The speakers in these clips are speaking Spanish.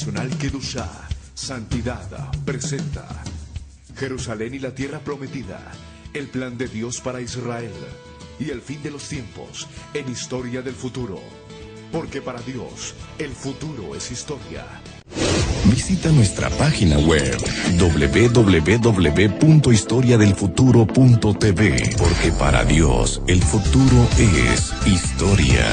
Internacional Kedushá, Santidad, presenta Jerusalén y la Tierra Prometida, el plan de Dios para Israel y el fin de los tiempos en Historia del Futuro. Porque para Dios, el futuro es historia. Visita nuestra página web www.historiadelfuturo.tv, porque para Dios el futuro es historia.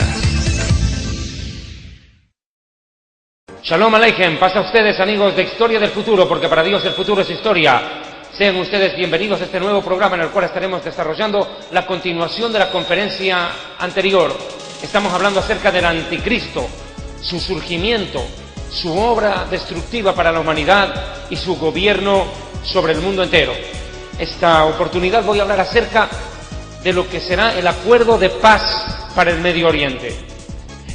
Shalom Aleichem, pasa a ustedes amigos de Historia del Futuro, porque para Dios el futuro es historia. Sean ustedes bienvenidos a este nuevo programa en el cual estaremos desarrollando la continuación de la conferencia anterior. Estamos hablando acerca del anticristo, su surgimiento, su obra destructiva para la humanidad y su gobierno sobre el mundo entero. Esta oportunidad voy a hablar acerca de lo que será el acuerdo de paz para el Medio Oriente.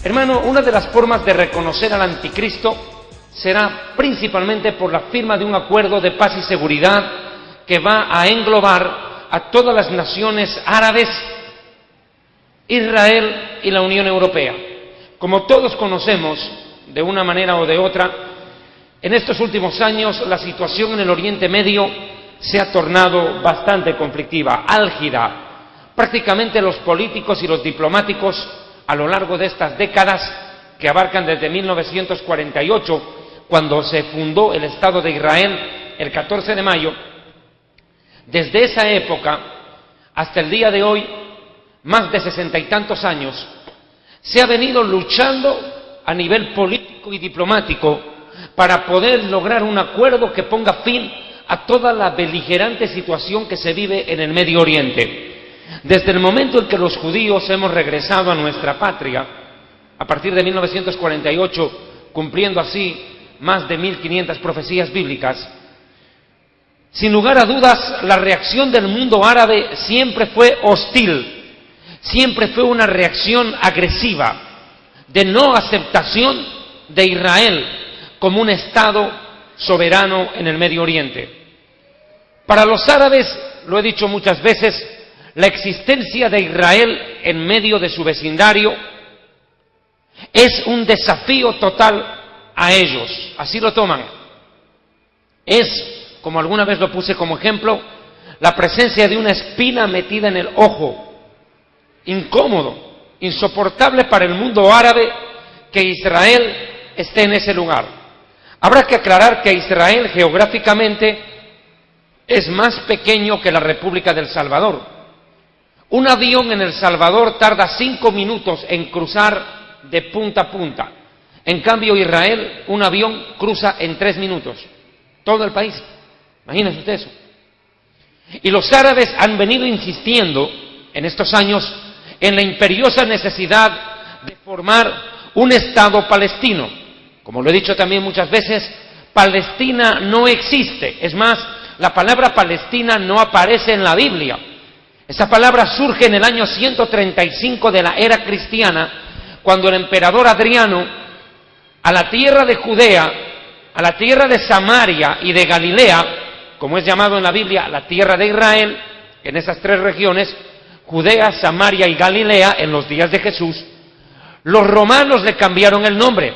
Hermano, una de las formas de reconocer al anticristo será principalmente por la firma de un acuerdo de paz y seguridad que va a englobar a todas las naciones árabes, Israel y la Unión Europea. Como todos conocemos, de una manera o de otra, en estos últimos años la situación en el Oriente Medio se ha tornado bastante conflictiva, álgida. Prácticamente los políticos y los diplomáticos a lo largo de estas décadas, que abarcan desde 1948, cuando se fundó el Estado de Israel, el 14 de mayo, desde esa época hasta el día de hoy, más de 60 y tantos años, se ha venido luchando a nivel político y diplomático para poder lograr un acuerdo que ponga fin a toda la beligerante situación que se vive en el Medio Oriente. Desde el momento en que los judíos hemos regresado a nuestra patria, a partir de 1948, cumpliendo así más de 1500 profecías bíblicas, sin lugar a dudas, la reacción del mundo árabe siempre fue hostil, siempre fue una reacción agresiva, de no aceptación de Israel como un Estado soberano en el Medio Oriente. Para los árabes, lo he dicho muchas veces, la existencia de Israel en medio de su vecindario es un desafío total a ellos, así lo toman. Es, como alguna vez lo puse como ejemplo, la presencia de una espina metida en el ojo, incómodo, insoportable para el mundo árabe que Israel esté en ese lugar. Habrá que aclarar que Israel geográficamente es más pequeño que la República del Salvador. Un avión en El Salvador tarda 5 minutos en cruzar de punta a punta. En cambio, Israel, un avión cruza en 3 minutos. Todo el país. Imagínense usted eso. Y los árabes han venido insistiendo en estos años en la imperiosa necesidad de formar un Estado palestino. Como lo he dicho también muchas veces, Palestina no existe. Es más, la palabra Palestina no aparece en la Biblia. Esa palabra surge en el año 135 de la era cristiana, cuando el emperador Adriano, a la tierra de Judea, a la tierra de Samaria y de Galilea, como es llamado en la Biblia la tierra de Israel, en esas 3 regiones, Judea, Samaria y Galilea, en los días de Jesús, los romanos le cambiaron el nombre.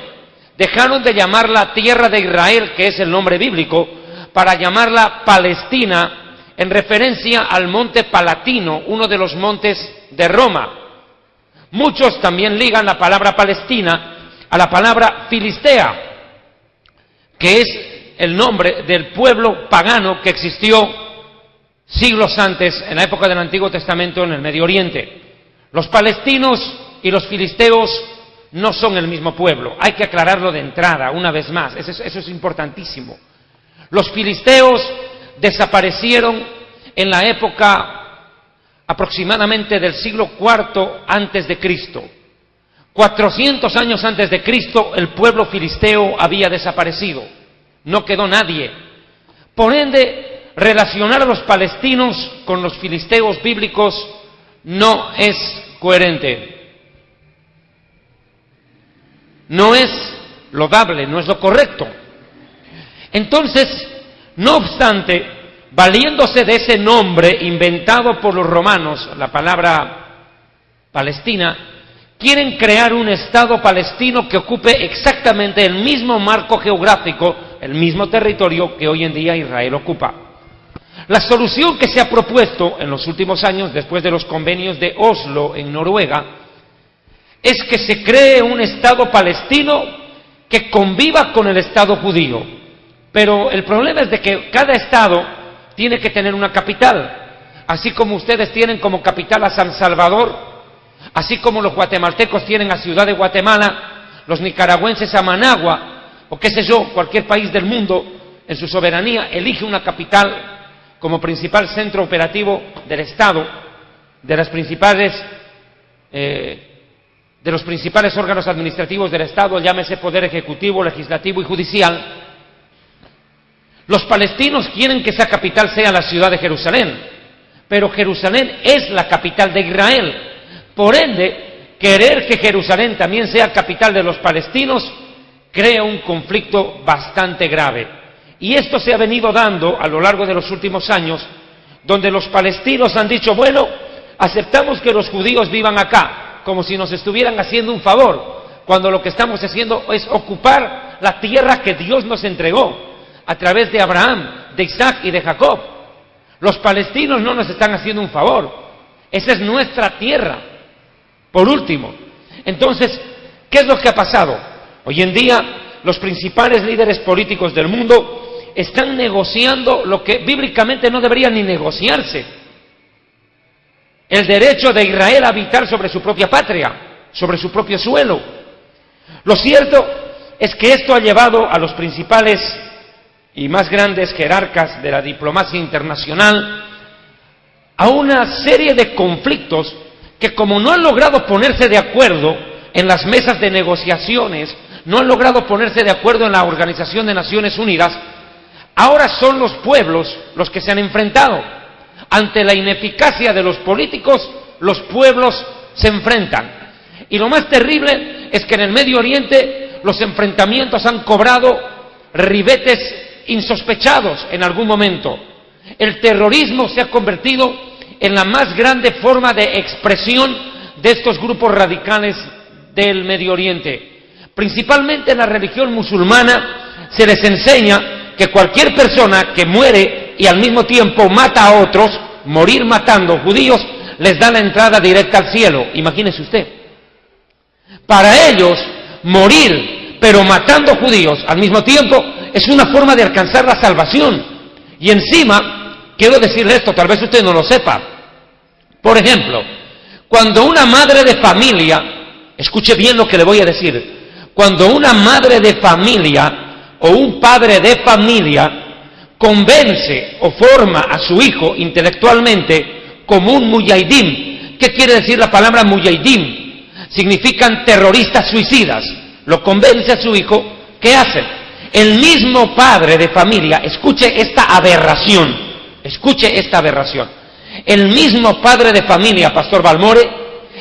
Dejaron de llamarla tierra de Israel, que es el nombre bíblico, para llamarla Palestina, en referencia al monte Palatino, uno de los montes de Roma. Muchos también ligan la palabra Palestina a la palabra Filistea, que es el nombre del pueblo pagano que existió siglos antes, en la época del Antiguo Testamento, en el Medio Oriente. Los palestinos y los filisteos no son el mismo pueblo. Hay que aclararlo de entrada, una vez más. Eso es importantísimo. Los filisteos desaparecieron en la época aproximadamente del siglo IV antes de Cristo. 400 años antes de Cristo el pueblo filisteo había desaparecido. No quedó nadie. Por ende, relacionar a los palestinos con los filisteos bíblicos no es coherente. No es lodable, no es lo correcto. Entonces, no obstante, valiéndose de ese nombre inventado por los romanos, la palabra Palestina, quieren crear un Estado palestino que ocupe exactamente el mismo marco geográfico, el mismo territorio que hoy en día Israel ocupa. La solución que se ha propuesto en los últimos años, después de los convenios de Oslo en Noruega, es que se cree un Estado palestino que conviva con el Estado judío. Pero el problema es de que cada Estado tiene que tener una capital. Así como ustedes tienen como capital a San Salvador, así como los guatemaltecos tienen a Ciudad de Guatemala, los nicaragüenses a Managua, o qué sé yo, cualquier país del mundo en su soberanía elige una capital como principal centro operativo del Estado, de los principales órganos administrativos del Estado, llámese Poder Ejecutivo, Legislativo y Judicial. Los palestinos quieren que esa capital sea la ciudad de Jerusalén, pero Jerusalén es la capital de Israel. Por ende, querer que Jerusalén también sea capital de los palestinos crea un conflicto bastante grave. Y esto se ha venido dando a lo largo de los últimos años, donde los palestinos han dicho, bueno, aceptamos que los judíos vivan acá, como si nos estuvieran haciendo un favor, cuando lo que estamos haciendo es ocupar la tierra que Dios nos entregó a través de Abraham, de Isaac y de Jacob. Los palestinos no nos están haciendo un favor, esa es nuestra tierra. Por último, entonces, ¿qué es lo que ha pasado? Hoy en día, los principales líderes políticos del mundo están negociando lo que bíblicamente no debería ni negociarse: el derecho de Israel a habitar sobre su propia patria, sobre su propio suelo. Lo cierto es que esto ha llevado a los principales y más grandes jerarcas de la diplomacia internacional a una serie de conflictos que, como no han logrado ponerse de acuerdo en las mesas de negociaciones, no han logrado ponerse de acuerdo en la Organización de Naciones Unidas, ahora son los pueblos los que se han enfrentado. Ante la ineficacia de los políticos, los pueblos se enfrentan. Y lo más terrible es que en el Medio Oriente los enfrentamientos han cobrado ribetes insospechados en algún momento. El terrorismo se ha convertido en la más grande forma de expresión de estos grupos radicales del Medio Oriente. Principalmente en la religión musulmana se les enseña que cualquier persona que muere y al mismo tiempo mata a otros, morir matando judíos, les da la entrada directa al cielo. Imagínese usted. Para ellos, morir pero matando judíos al mismo tiempo es una forma de alcanzar la salvación. Y encima, quiero decirle esto, tal vez usted no lo sepa. Por ejemplo, cuando una madre de familia, escuche bien lo que le voy a decir, cuando una madre de familia o un padre de familia convence o forma a su hijo intelectualmente como un mujahidín. ¿Qué quiere decir la palabra mujahidín? Significan terroristas suicidas. Lo convence a su hijo, ¿qué hacen? El mismo padre de familia, escuche esta aberración, el mismo padre de familia, Pastor Balmore,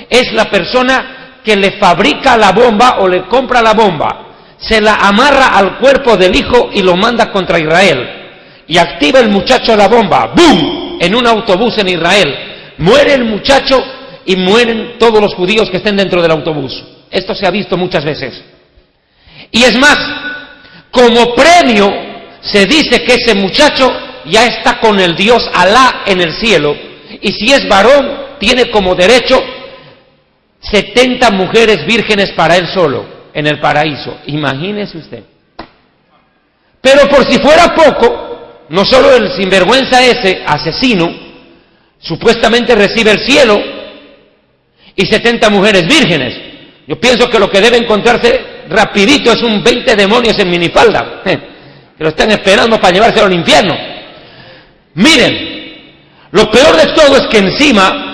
es la persona que le fabrica la bomba o le compra la bomba, se la amarra al cuerpo del hijo y lo manda contra Israel, y activa el muchacho la bomba, ¡boom!, en un autobús en Israel. Muere el muchacho y mueren todos los judíos que estén dentro del autobús. Esto se ha visto muchas veces. Y es más, como premio se dice que ese muchacho ya está con el Dios Alá en el cielo, y si es varón tiene como derecho 70 mujeres vírgenes para él solo en el paraíso. Imagínese usted. Pero por si fuera poco, no solo el sinvergüenza ese asesino supuestamente recibe el cielo y 70 mujeres vírgenes. Yo pienso que lo que debe encontrarse rapidito es un 20 demonios en minifalda, que lo están esperando para llevárselo al infierno. Miren, lo peor de todo es que encima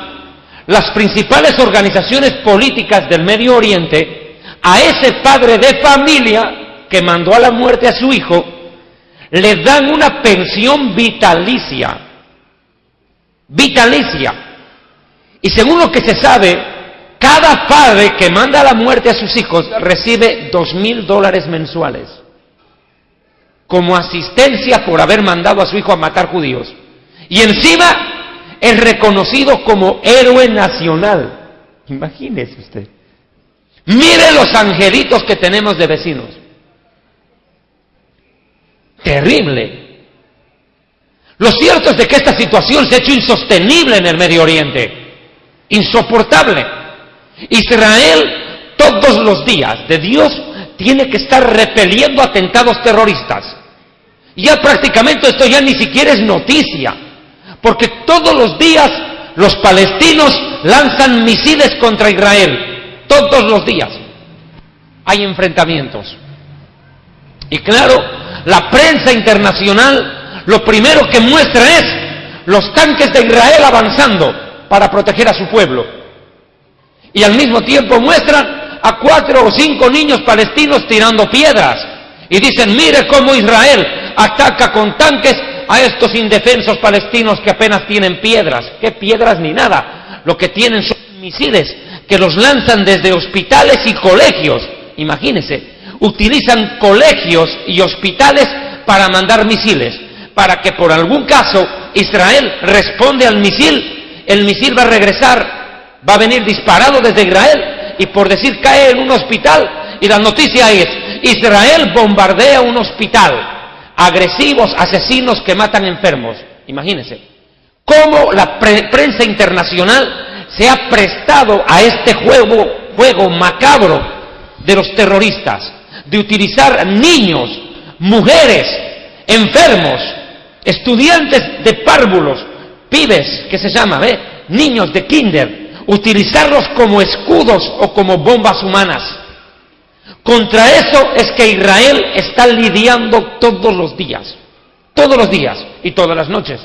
las principales organizaciones políticas del Medio Oriente, a ese padre de familia que mandó a la muerte a su hijo, le dan una pensión vitalicia. Y según lo que se sabe, cada padre que manda a la muerte a sus hijos recibe $2,000 mensuales como asistencia por haber mandado a su hijo a matar judíos. Y encima es reconocido como héroe nacional. Imagínese usted. Mire los angelitos que tenemos de vecinos. Terrible. Lo cierto es de que esta situación se ha hecho insostenible en el Medio Oriente. Insoportable. Israel todos los días de Dios tiene que estar repeliendo atentados terroristas. Ya prácticamente esto ya ni siquiera es noticia, porque todos los días los palestinos lanzan misiles contra Israel. Todos los días hay enfrentamientos. Y claro, la prensa internacional lo primero que muestra es los tanques de Israel avanzando para proteger a su pueblo. Y al mismo tiempo muestran a 4 o 5 niños palestinos tirando piedras. Y dicen, mire cómo Israel ataca con tanques a estos indefensos palestinos que apenas tienen piedras. ¿Qué piedras ni nada? Lo que tienen son misiles que los lanzan desde hospitales y colegios. Imagínense, utilizan colegios y hospitales para mandar misiles, para que por algún caso Israel responde al misil, el misil va a regresar, va a venir disparado desde Israel y por decir cae en un hospital y la noticia es, Israel bombardea un hospital, agresivos, asesinos que matan enfermos. Imagínense, cómo la prensa internacional se ha prestado a este juego macabro de los terroristas, de utilizar niños, mujeres, enfermos, estudiantes de párvulos, pibes, que se llama, niños de kinder, utilizarlos como escudos o como bombas humanas. Contra eso es que Israel está lidiando todos los días y todas las noches.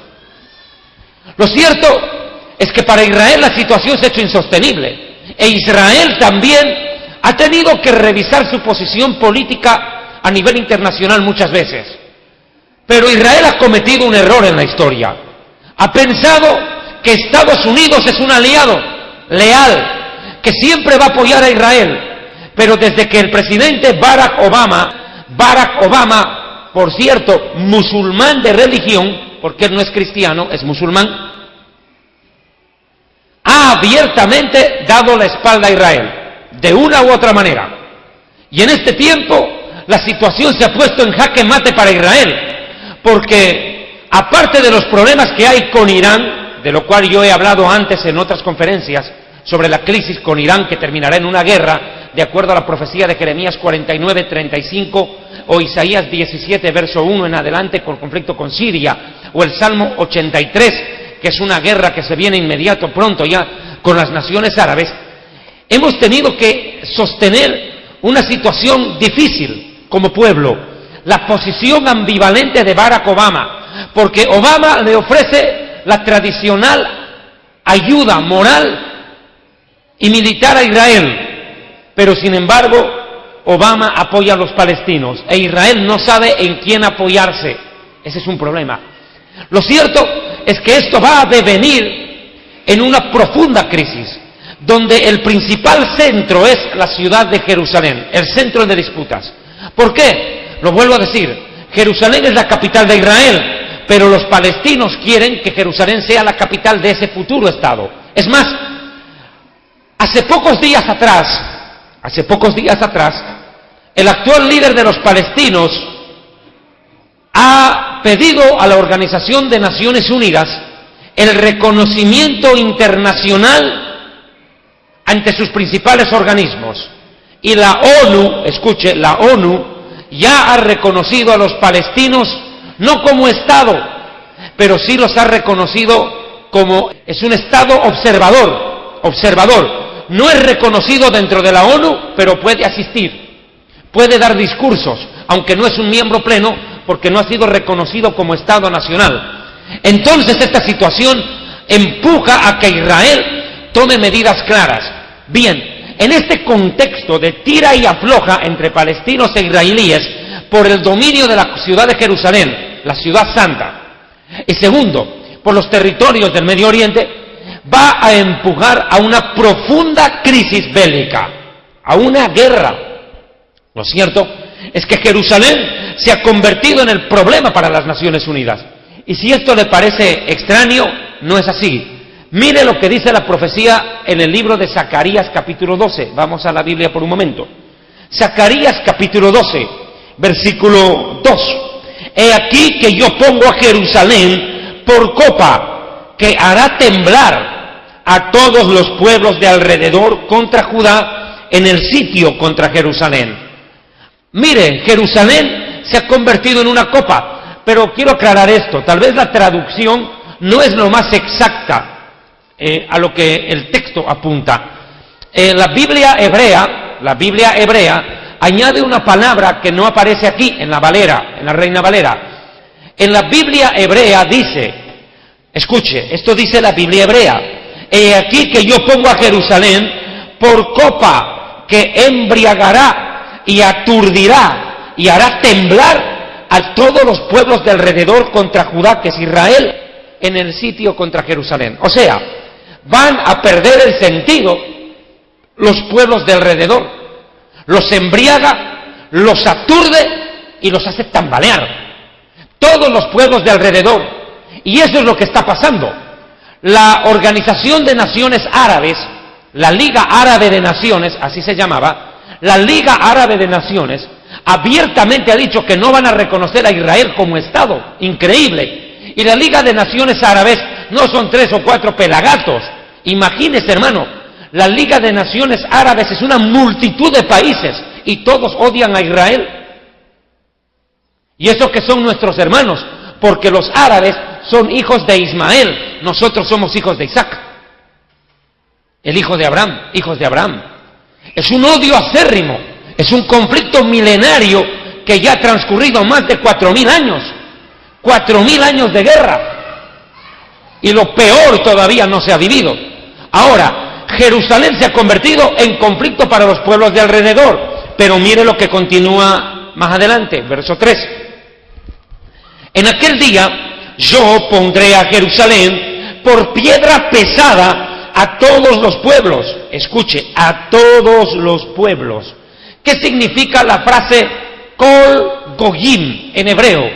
Lo cierto es que para Israel la situación se ha hecho insostenible, e Israel también ha tenido que revisar su posición política a nivel internacional muchas veces. Pero Israel ha cometido un error en la historia. Ha pensado que Estados Unidos es un aliado leal, que siempre va a apoyar a Israel. Pero desde que el presidente Barack Obama, por cierto, musulmán de religión, porque él no es cristiano, es musulmán, ha abiertamente dado la espalda a Israel, de una u otra manera. Y en este tiempo, la situación se ha puesto en jaque mate para Israel, porque aparte de los problemas que hay con Irán, de lo cual yo he hablado antes en otras conferencias, sobre la crisis con Irán que terminará en una guerra, de acuerdo a la profecía de Jeremías 49:35 o Isaías 17, verso 1 en adelante, con conflicto con Siria, o el Salmo 83, que es una guerra que se viene inmediato, pronto ya, con las naciones árabes. Hemos tenido que sostener una situación difícil como pueblo, la posición ambivalente de Barack Obama, porque Obama le ofrece la tradicional ayuda moral y militar a Israel, pero sin embargo Obama apoya a los palestinos e Israel no sabe en quién apoyarse. Ese es un problema. Lo cierto es que esto va a devenir en una profunda crisis, donde el principal centro es la ciudad de Jerusalén, el centro de disputas. ¿Por qué? Lo vuelvo a decir, Jerusalén es la capital de Israel, pero los palestinos quieren que Jerusalén sea la capital de ese futuro Estado. Es más, hace pocos días atrás, el actual líder de los palestinos ha pedido a la Organización de Naciones Unidas el reconocimiento internacional ante sus principales organismos. Y la ONU, escuche, la ONU ya ha reconocido a los palestinos no como Estado, pero sí los ha reconocido como, es un Estado observador. No es reconocido dentro de la ONU, pero puede asistir, puede dar discursos, aunque no es un miembro pleno, porque no ha sido reconocido como Estado nacional. Entonces esta situación empuja a que Israel tome medidas claras. Bien, en este contexto de tira y afloja entre palestinos e israelíes por el dominio de la ciudad de Jerusalén, la ciudad santa, y segundo, por los territorios del Medio Oriente, va a empujar a una profunda crisis bélica, a una guerra. Lo cierto es que Jerusalén se ha convertido en el problema para las Naciones Unidas. Y si esto le parece extraño, no es así. Mire lo que dice la profecía en el libro de Zacarías capítulo 12. Vamos a la Biblia por un momento. Zacarías capítulo 12, versículo 2. He aquí que yo pongo a Jerusalén por copa, que hará temblar a todos los pueblos de alrededor contra Judá en el sitio contra Jerusalén. Mire, Jerusalén se ha convertido en una copa, pero quiero aclarar esto. Tal vez la traducción no es lo más exacta a lo que el texto apunta. La Biblia hebrea añade una palabra que no aparece aquí en la Valera, en la Reina Valera. En la Biblia hebrea dice, escuche, esto dice la Biblia hebrea: he aquí que yo pongo a Jerusalén por copa que embriagará y aturdirá y hará temblar a todos los pueblos de alrededor contra Judá, que es Israel, en el sitio contra Jerusalén. O sea, van a perder el sentido los pueblos de alrededor, los embriaga, los aturde y los hace tambalear. Todos los pueblos de alrededor. Y eso es lo que está pasando. La Organización de Naciones Árabes, la Liga Árabe de Naciones, así se llamaba, la Liga Árabe de Naciones, abiertamente ha dicho que no van a reconocer a Israel como Estado. Increíble. Y la Liga de Naciones Árabes no son 3 o 4 pelagatos. Imagínese, hermano, la Liga de Naciones Árabes es una multitud de países y todos odian a Israel. Y eso que son nuestros hermanos, porque los árabes son hijos de Ismael, nosotros somos hijos de Isaac, el hijo de Abraham, hijos de Abraham. Es un odio acérrimo, es un conflicto milenario que ya ha transcurrido más de 4.000 años, 4.000 años de guerra, y lo peor todavía no se ha vivido. Ahora, Jerusalén se ha convertido en conflicto para los pueblos de alrededor, pero mire lo que continúa más adelante, verso 3. En aquel día yo pondré a Jerusalén por piedra pesada a todos los pueblos. Escuche, a todos los pueblos. ¿Qué significa la frase Kol Goyim en hebreo?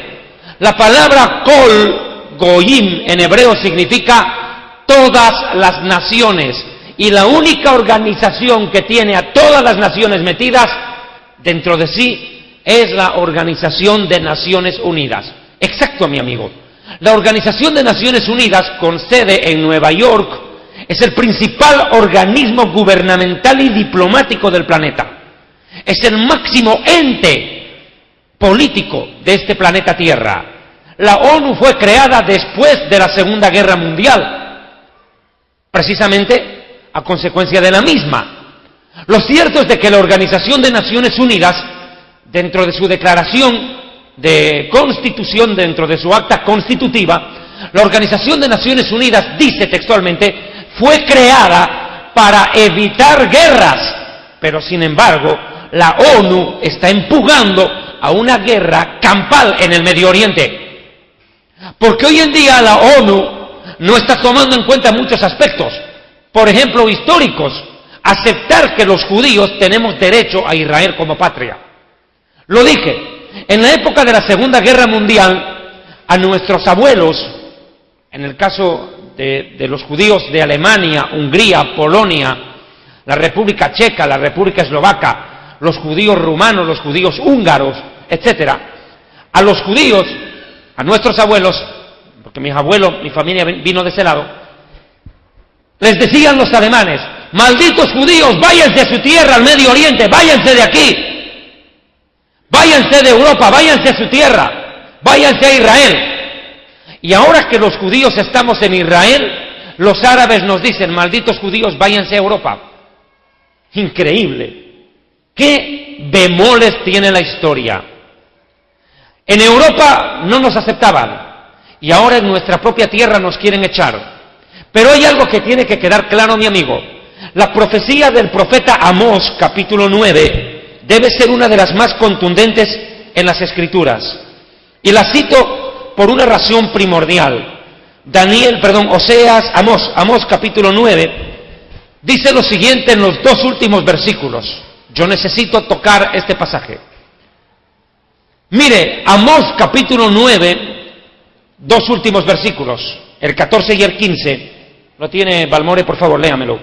La palabra Kol Goyim en hebreo significa todas las naciones. Y la única organización que tiene a todas las naciones metidas dentro de sí es la Organización de Naciones Unidas. Exacto, mi amigo. La Organización de Naciones Unidas, con sede en Nueva York, es el principal organismo gubernamental y diplomático del planeta. Es el máximo ente político de este planeta Tierra. La ONU fue creada después de la Segunda Guerra Mundial, precisamente a consecuencia de la misma. Lo cierto es de que la Organización de Naciones Unidas, dentro de su declaración de constitución, dentro de su acta constitutiva, la Organización de Naciones Unidas dice textualmente, fue creada para evitar guerras, pero sin embargo, la ONU está empujando a una guerra campal en el Medio Oriente. Porque hoy en día la ONU no está tomando en cuenta muchos aspectos, por ejemplo, históricos, aceptar que los judíos tenemos derecho a Israel como patria. Lo dije. En la época de la Segunda Guerra Mundial, a nuestros abuelos, en el caso de los judíos de Alemania, Hungría, Polonia, la República Checa, la República Eslovaca, los judíos rumanos, los judíos húngaros, etc. A los judíos, a nuestros abuelos, porque mis abuelos, mi familia vino de ese lado, les decían los alemanes, malditos judíos, váyanse a su tierra, al Medio Oriente, váyanse de aquí. Váyanse de Europa, váyanse a su tierra, váyanse a Israel. Y ahora que los judíos estamos en Israel, los árabes nos dicen, malditos judíos, váyanse a Europa. Increíble. ¿Qué bemoles tiene la historia? En Europa no nos aceptaban y ahora en nuestra propia tierra nos quieren echar. Pero hay algo que tiene que quedar claro, mi amigo. La profecía del profeta Amós, capítulo 9, debe ser una de las más contundentes en las Escrituras. Y la cito por una razón primordial. Amós capítulo 9, dice lo siguiente en los 2 últimos versículos. Yo necesito tocar este pasaje. Mire, Amós capítulo 9, 2 últimos versículos, el 14 y el 15, Lo tiene Balmore, por favor, léamelo.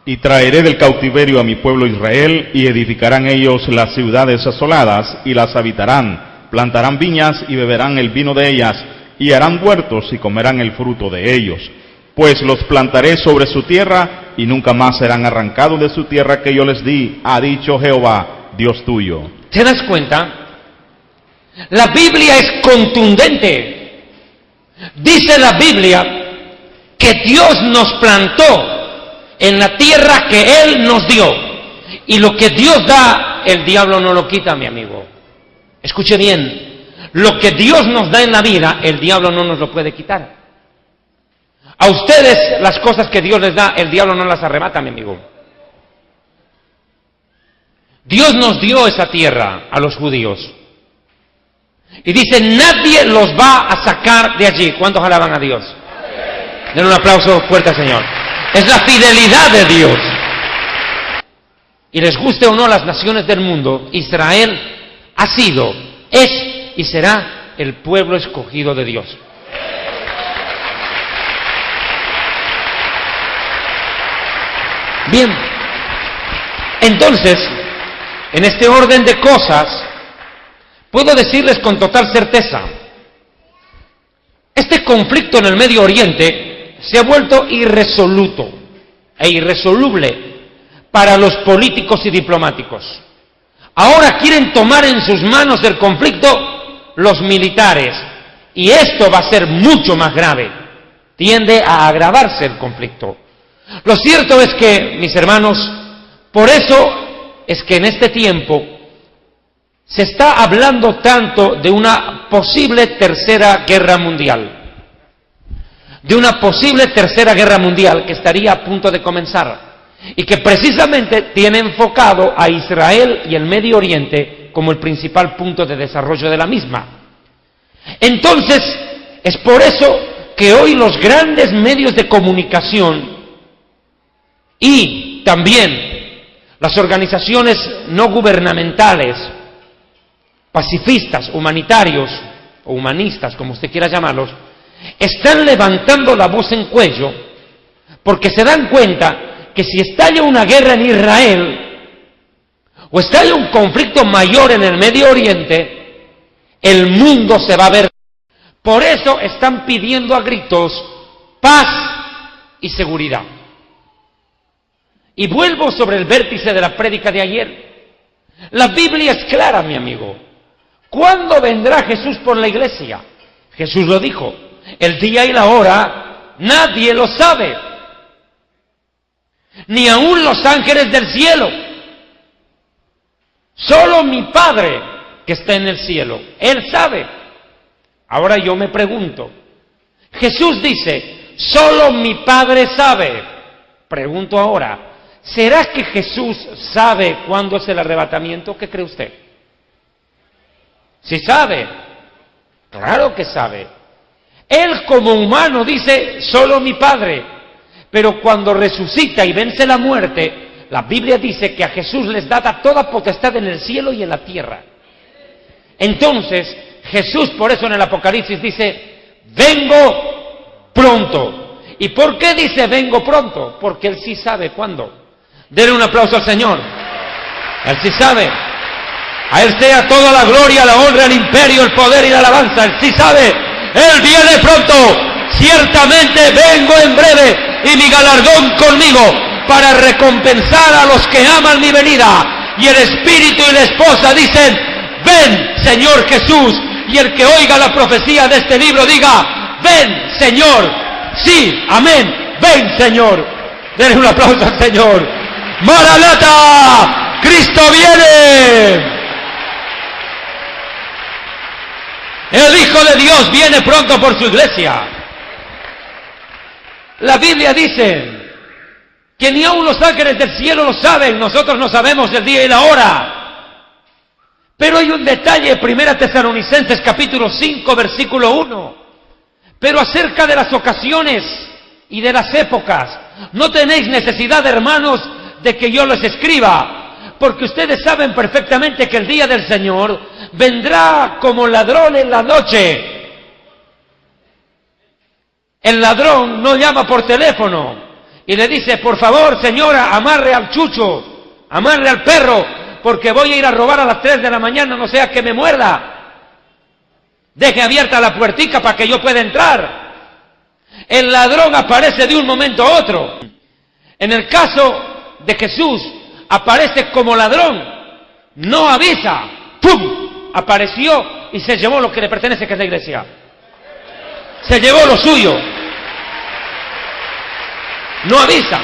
Y traeré del cautiverio a mi pueblo Israel, y edificarán ellos las ciudades asoladas, y las habitarán, plantarán viñas y beberán el vino de ellas, y harán huertos y comerán el fruto de ellos. Pues los plantaré sobre su tierra, y nunca más serán arrancados de su tierra que yo les di, ha dicho Jehová, Dios tuyo. ¿Te das cuenta? La Biblia es contundente. Dice la Biblia que Dios nos plantó en la tierra que Él nos dio. Y lo que Dios da, el diablo no lo quita, mi amigo. Escuche bien. Lo que Dios nos da en la vida, el diablo no nos lo puede quitar. A ustedes, las cosas que Dios les da, el diablo no las arrebata, mi amigo. Dios nos dio esa tierra a los judíos. Y dice, nadie los va a sacar de allí. ¿Cuántos alaban a Dios? Den un aplauso fuerte al Señor. Es la fidelidad de Dios. Y les guste o no las naciones del mundo, Israel ha sido, es y será el pueblo escogido de Dios. Bien, entonces, en este orden de cosas, puedo decirles con total certeza, este conflicto en el Medio Oriente se ha vuelto irresoluto e irresoluble para los políticos y diplomáticos. Ahora quieren tomar en sus manos el conflicto los militares, y esto va a ser mucho más grave. Tiende a agravarse el conflicto. Lo cierto es que, mis hermanos, por eso es que en este tiempo se está hablando tanto de una posible tercera guerra mundial. De una posible tercera guerra mundial que estaría a punto de comenzar. Y que precisamente tiene enfocado a Israel y el Medio Oriente como el principal punto de desarrollo de la misma. Entonces, es por eso que hoy los grandes medios de comunicación y también las organizaciones no gubernamentales, pacifistas, humanitarios o humanistas, como usted quiera llamarlos, están levantando la voz en cuello porque se dan cuenta que si estalla una guerra en Israel o estalla un conflicto mayor en el Medio Oriente, el mundo se va a ver. Por eso están pidiendo a gritos paz y seguridad. Y vuelvo sobre el vértice de la prédica de ayer. La Biblia es clara, mi amigo. ¿Cuándo vendrá Jesús por la iglesia? Jesús lo dijo. El día y la hora nadie lo sabe. Ni aun los ángeles del cielo. Solo mi Padre que está en el cielo. Él sabe. Ahora yo me pregunto. Jesús dice, solo mi Padre sabe. Pregunto ahora, ¿será que Jesús sabe cuándo es el arrebatamiento? ¿Qué cree usted? ¿Sí sabe? Claro que sabe. Él como humano dice, solo mi Padre. Pero cuando resucita y vence la muerte, la Biblia dice que a Jesús les da toda potestad en el cielo y en la tierra. Entonces, Jesús por eso en el Apocalipsis dice, vengo pronto. ¿Y por qué dice vengo pronto? Porque Él sí sabe cuándo. Denle un aplauso al Señor. Él sí sabe. A Él sea toda la gloria, la honra, el imperio, el poder y la alabanza. Él sí sabe. Él viene pronto. Ciertamente vengo en breve. Y mi galardón conmigo para recompensar a los que aman mi venida. Y el Espíritu y la esposa dicen, ven, Señor Jesús. Y el que oiga la profecía de este libro diga, ven, Señor. Sí, amén. Ven, Señor. Denle un aplauso al Señor. ¡Maranata! ¡Cristo viene! El Hijo de Dios viene pronto por su iglesia. La Biblia dice que ni aun los ángeles del cielo lo saben, nosotros no sabemos el día y la hora. Pero hay un detalle, 1 Tesalonicenses capítulo 5, versículo 1. Pero acerca de las ocasiones y de las épocas, no tenéis necesidad, hermanos, de que yo les escriba, porque ustedes saben perfectamente que el día del Señor vendrá como ladrón en la noche. El ladrón no llama por teléfono y le dice, por favor, señora, amarre al chucho, amarre al perro, porque voy a ir a robar a las 3 de la mañana, no sea que me muerda. Deje abierta la puertica para que yo pueda entrar. El ladrón aparece de un momento a otro. En el caso de Jesús, aparece como ladrón, no avisa, ¡pum!, apareció y se llevó lo que le pertenece, que es la iglesia. Se llevó lo suyo. No avisa,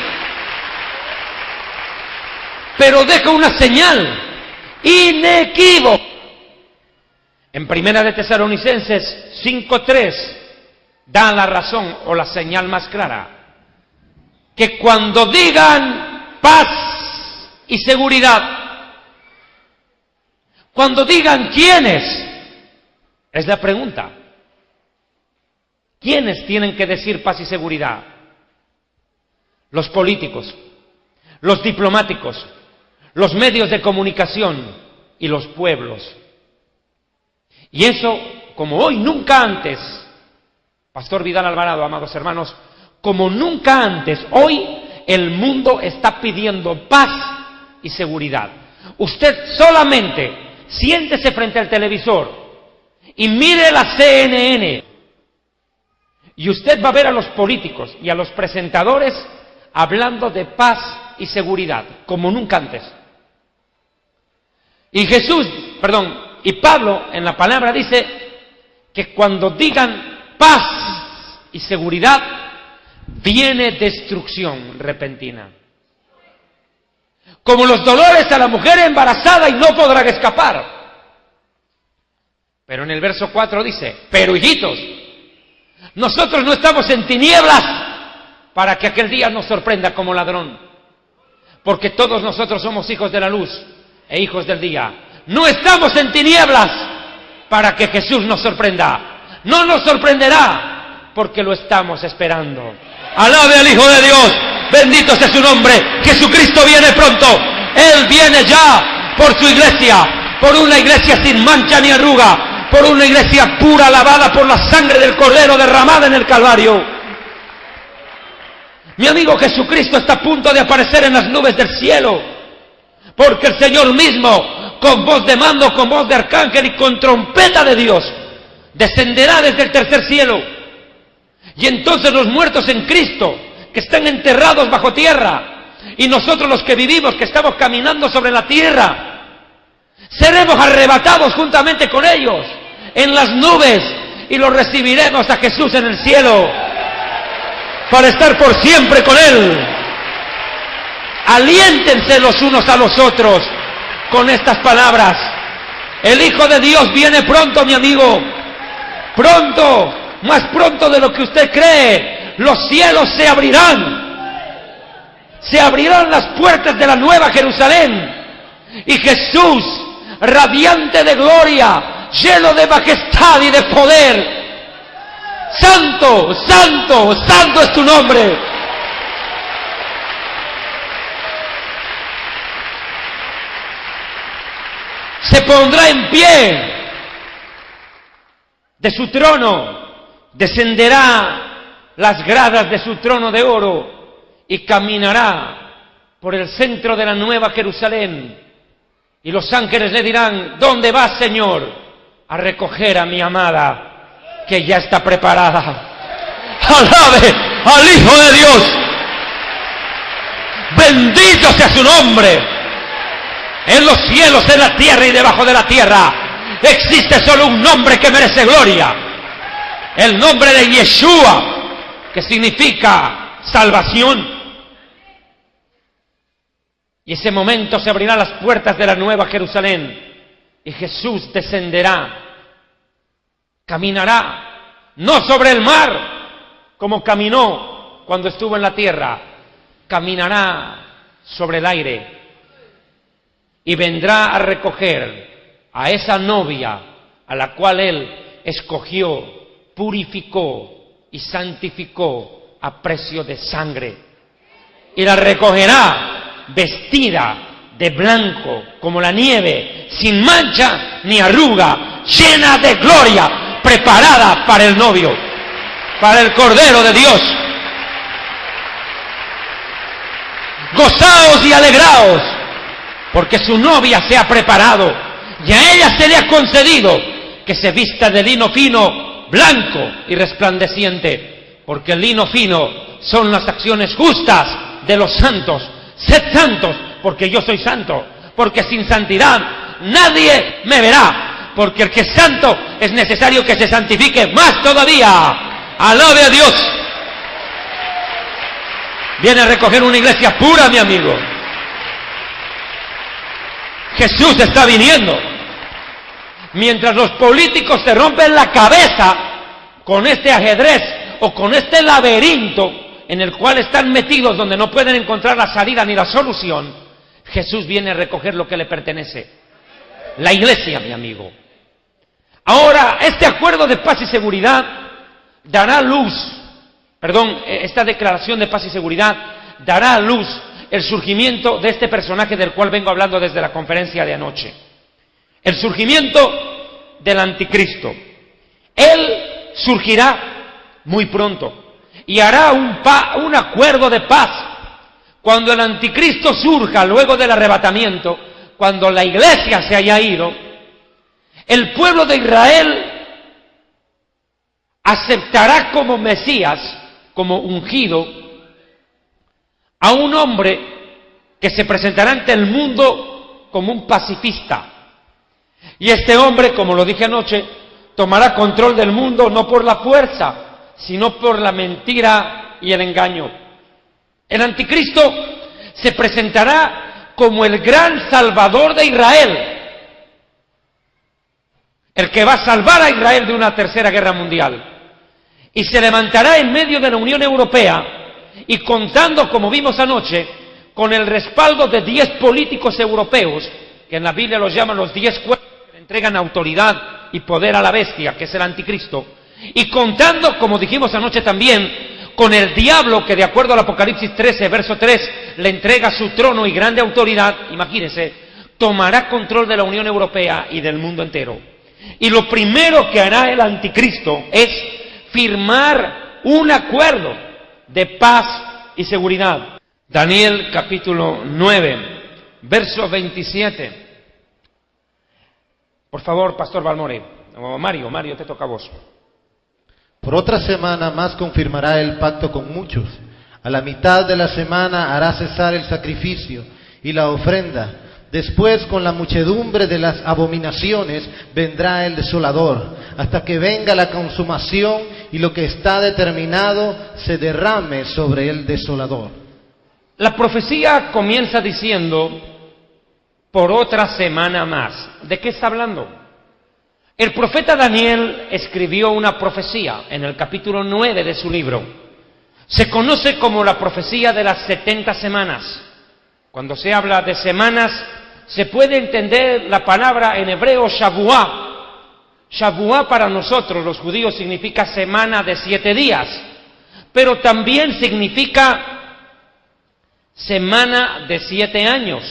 pero deja una señal inequívoca. En Primera de Tesalonicenses 5:3 da la razón o la señal más clara, que cuando digan paz y seguridad, cuando digan quiénes, es la pregunta. ¿Quiénes tienen que decir paz y seguridad? Los políticos, los diplomáticos, los medios de comunicación y los pueblos. Y eso, como hoy nunca antes, Pastor Vidal Alvarado, amados hermanos, como nunca antes, hoy el mundo está pidiendo paz y seguridad. Usted solamente siéntese frente al televisor y mire la CNN, y usted va a ver a los políticos y a los presentadores hablando de paz y seguridad, como nunca antes. Y Pablo en la palabra dice que cuando digan paz y seguridad, viene destrucción repentina. Como los dolores a la mujer embarazada y no podrán escapar. Pero en el verso 4 dice, pero hijitos, nosotros no estamos en tinieblas para que aquel día nos sorprenda como ladrón, porque todos nosotros somos hijos de la luz e hijos del día. No estamos en tinieblas para que Jesús nos sorprenda. No nos sorprenderá porque lo estamos esperando. Alabe al Hijo de Dios, bendito sea su nombre. Jesucristo viene pronto. Él viene ya por su iglesia, por una iglesia sin mancha ni arruga, por una iglesia pura, lavada por la sangre del Cordero derramada en el Calvario. Mi amigo, Jesucristo está a punto de aparecer en las nubes del cielo, porque el Señor mismo, con voz de mando, con voz de arcángel y con trompeta de Dios, descenderá desde el tercer cielo. Y entonces los muertos en Cristo, que están enterrados bajo tierra, y nosotros los que vivimos, que estamos caminando sobre la tierra, seremos arrebatados juntamente con ellos en las nubes, y los recibiremos a Jesús en el cielo para estar por siempre con Él. Aliéntense los unos a los otros con estas palabras. El Hijo de Dios viene pronto, mi amigo. Pronto, más pronto de lo que usted cree. Los cielos se abrirán. Se abrirán las puertas de la nueva Jerusalén. Y Jesús, radiante de gloria, lleno de majestad y de poder. Santo, santo, santo es tu nombre. Se pondrá en pie de su trono, descenderá las gradas de su trono de oro y caminará por el centro de la nueva Jerusalén. Y los ángeles le dirán, ¿dónde vas, Señor? A recoger a mi amada, que ya está preparada. Alabe al Hijo de Dios. Bendito sea su nombre. En los cielos, en la tierra y debajo de la tierra existe solo un nombre que merece gloria. El nombre de Yeshua, que significa salvación. Y ese momento se abrirán las puertas de la nueva Jerusalén y Jesús descenderá, caminará, no sobre el mar como caminó cuando estuvo en la tierra, caminará sobre el aire y vendrá a recoger a esa novia a la cual Él escogió, purificó y santificó a precio de sangre, y la recogerá vestida de blanco como la nieve, sin mancha ni arruga, llena de gloria, preparada para el novio. para el Cordero de Dios. Gozaos y alegraos, porque su novia se ha preparado, y a ella se le ha concedido que se vista de lino fino, blanco y resplandeciente, porque el lino fino son las acciones justas de los santos. Sed santos, porque yo soy santo, porque sin santidad nadie me verá, porque el que es santo es necesario que se santifique más todavía. Alabe a Dios. Viene a recoger una iglesia pura, mi amigo. Jesús está viniendo. Mientras los políticos se rompen la cabeza con este ajedrez o con este laberinto en el cual están metidos, donde no pueden encontrar la salida ni la solución, Jesús viene a recoger lo que le pertenece. La iglesia, mi amigo. Ahora, este acuerdo de paz y seguridad dará luz, esta declaración de paz y seguridad dará a luz el surgimiento de este personaje del cual vengo hablando desde la conferencia de anoche. El surgimiento del anticristo. Él surgirá muy pronto y hará un acuerdo de paz. Cuando el anticristo surja luego del arrebatamiento, cuando la iglesia se haya ido, el pueblo de Israel aceptará como Mesías, como ungido, a un hombre que se presentará ante el mundo como un pacifista. Y este hombre, como lo dije anoche, tomará control del mundo no por la fuerza, sino por la mentira y el engaño. El anticristo se presentará como el gran salvador de Israel, el que va a salvar a Israel de una tercera guerra mundial. Y se levantará en medio de la Unión Europea y contando, como vimos anoche, con el respaldo de 10 políticos europeos, que en la Biblia los llaman los 10 cuerpos que le entregan autoridad y poder a la bestia, que es el anticristo, y contando, como dijimos anoche también, con el diablo que de acuerdo al Apocalipsis 13, verso 3, le entrega su trono y grande autoridad. Imagínense, tomará control de la Unión Europea y del mundo entero. Y lo primero que hará el anticristo es firmar un acuerdo de paz y seguridad. Daniel capítulo 9, verso 27. Por favor, Pastor Balmore, o Mario, te toca a vos. Por otra semana más confirmará el pacto con muchos. A la mitad de la semana hará cesar el sacrificio y la ofrenda. Después, con la muchedumbre de las abominaciones, vendrá el desolador, hasta que venga la consumación y lo que está determinado se derrame sobre el desolador. La profecía comienza diciendo, por otra semana más. ¿De qué está hablando? El profeta Daniel escribió una profecía en el capítulo 9 de su libro. Se conoce como la profecía de las 70 semanas. Cuando se habla de semanas, se puede entender la palabra en hebreo Shavuá. Shavuá para nosotros, los judíos, significa semana de 7 días, pero también significa semana de 7 años.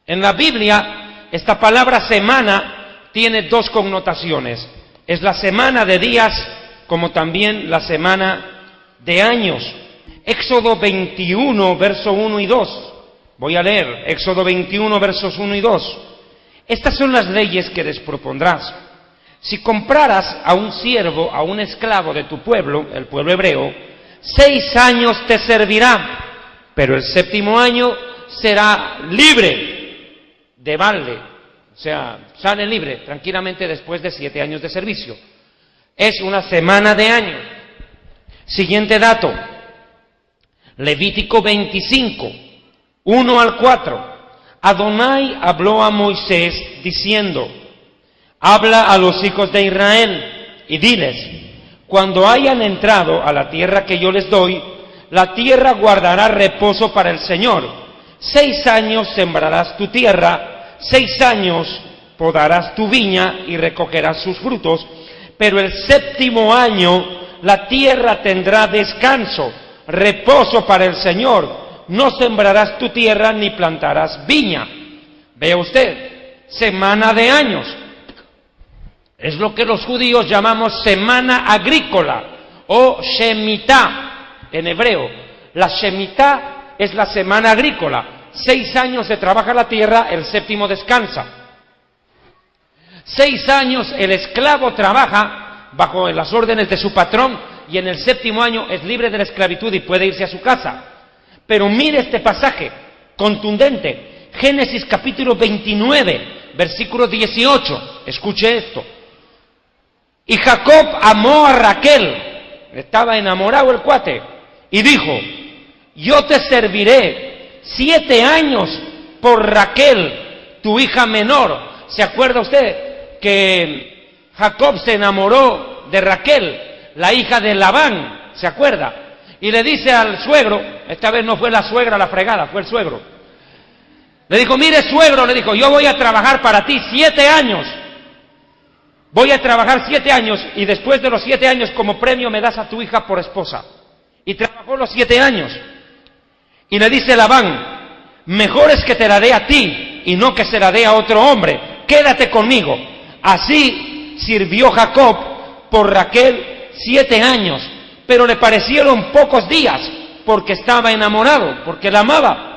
En la Biblia, esta palabra semana tiene 2 connotaciones. Es la semana de días, como también la semana de años. Éxodo 21, verso 1 y 2. Voy a leer Éxodo 21, versos 1 y 2. Estas son las leyes que les propondrás. Si compraras a un siervo, a un esclavo de tu pueblo, el pueblo hebreo, 6 años te servirá, pero el 7º año será libre de balde. O sea, sale libre tranquilamente después de 7 años de servicio. Es una semana de año. Siguiente dato. Levítico 25, 1 al 4. Adonai habló a Moisés diciendo: habla a los hijos de Israel y diles: cuando hayan entrado a la tierra que yo les doy, la tierra guardará reposo para el Señor. 6 años sembrarás tu tierra, 6 años podarás tu viña y recogerás sus frutos, pero el 7º año la tierra tendrá descanso, reposo para el Señor. No sembrarás tu tierra ni plantarás viña. Vea usted, semana de años. Es lo que los judíos llamamos semana agrícola o Shemitah en hebreo. La Shemitah es la semana agrícola. 6 años se trabaja la tierra, el 7º descansa. 6 años el esclavo trabaja bajo las órdenes de su patrón y en el 7º año es libre de la esclavitud y puede irse a su casa. Pero mire este pasaje contundente, Génesis capítulo 29, versículo 18, escuche esto. Y Jacob amó a Raquel, estaba enamorado el cuate, y dijo, yo te serviré 7 años por Raquel, tu hija menor. ¿Se acuerda usted que Jacob se enamoró de Raquel, la hija de Labán? ¿Se acuerda? Y le dice al suegro, esta vez no fue la suegra la fregada, fue el suegro. Le dijo, mire suegro, le dijo, yo voy a trabajar para ti 7 años. Voy a trabajar 7 años y después de los 7 años como premio me das a tu hija por esposa. Y trabajó los 7 años. Y le dice Labán, mejor es que te la dé a ti y no que se la dé a otro hombre. Quédate conmigo. Así sirvió Jacob por Raquel 7 años, pero le parecieron pocos días porque estaba enamorado, porque la amaba.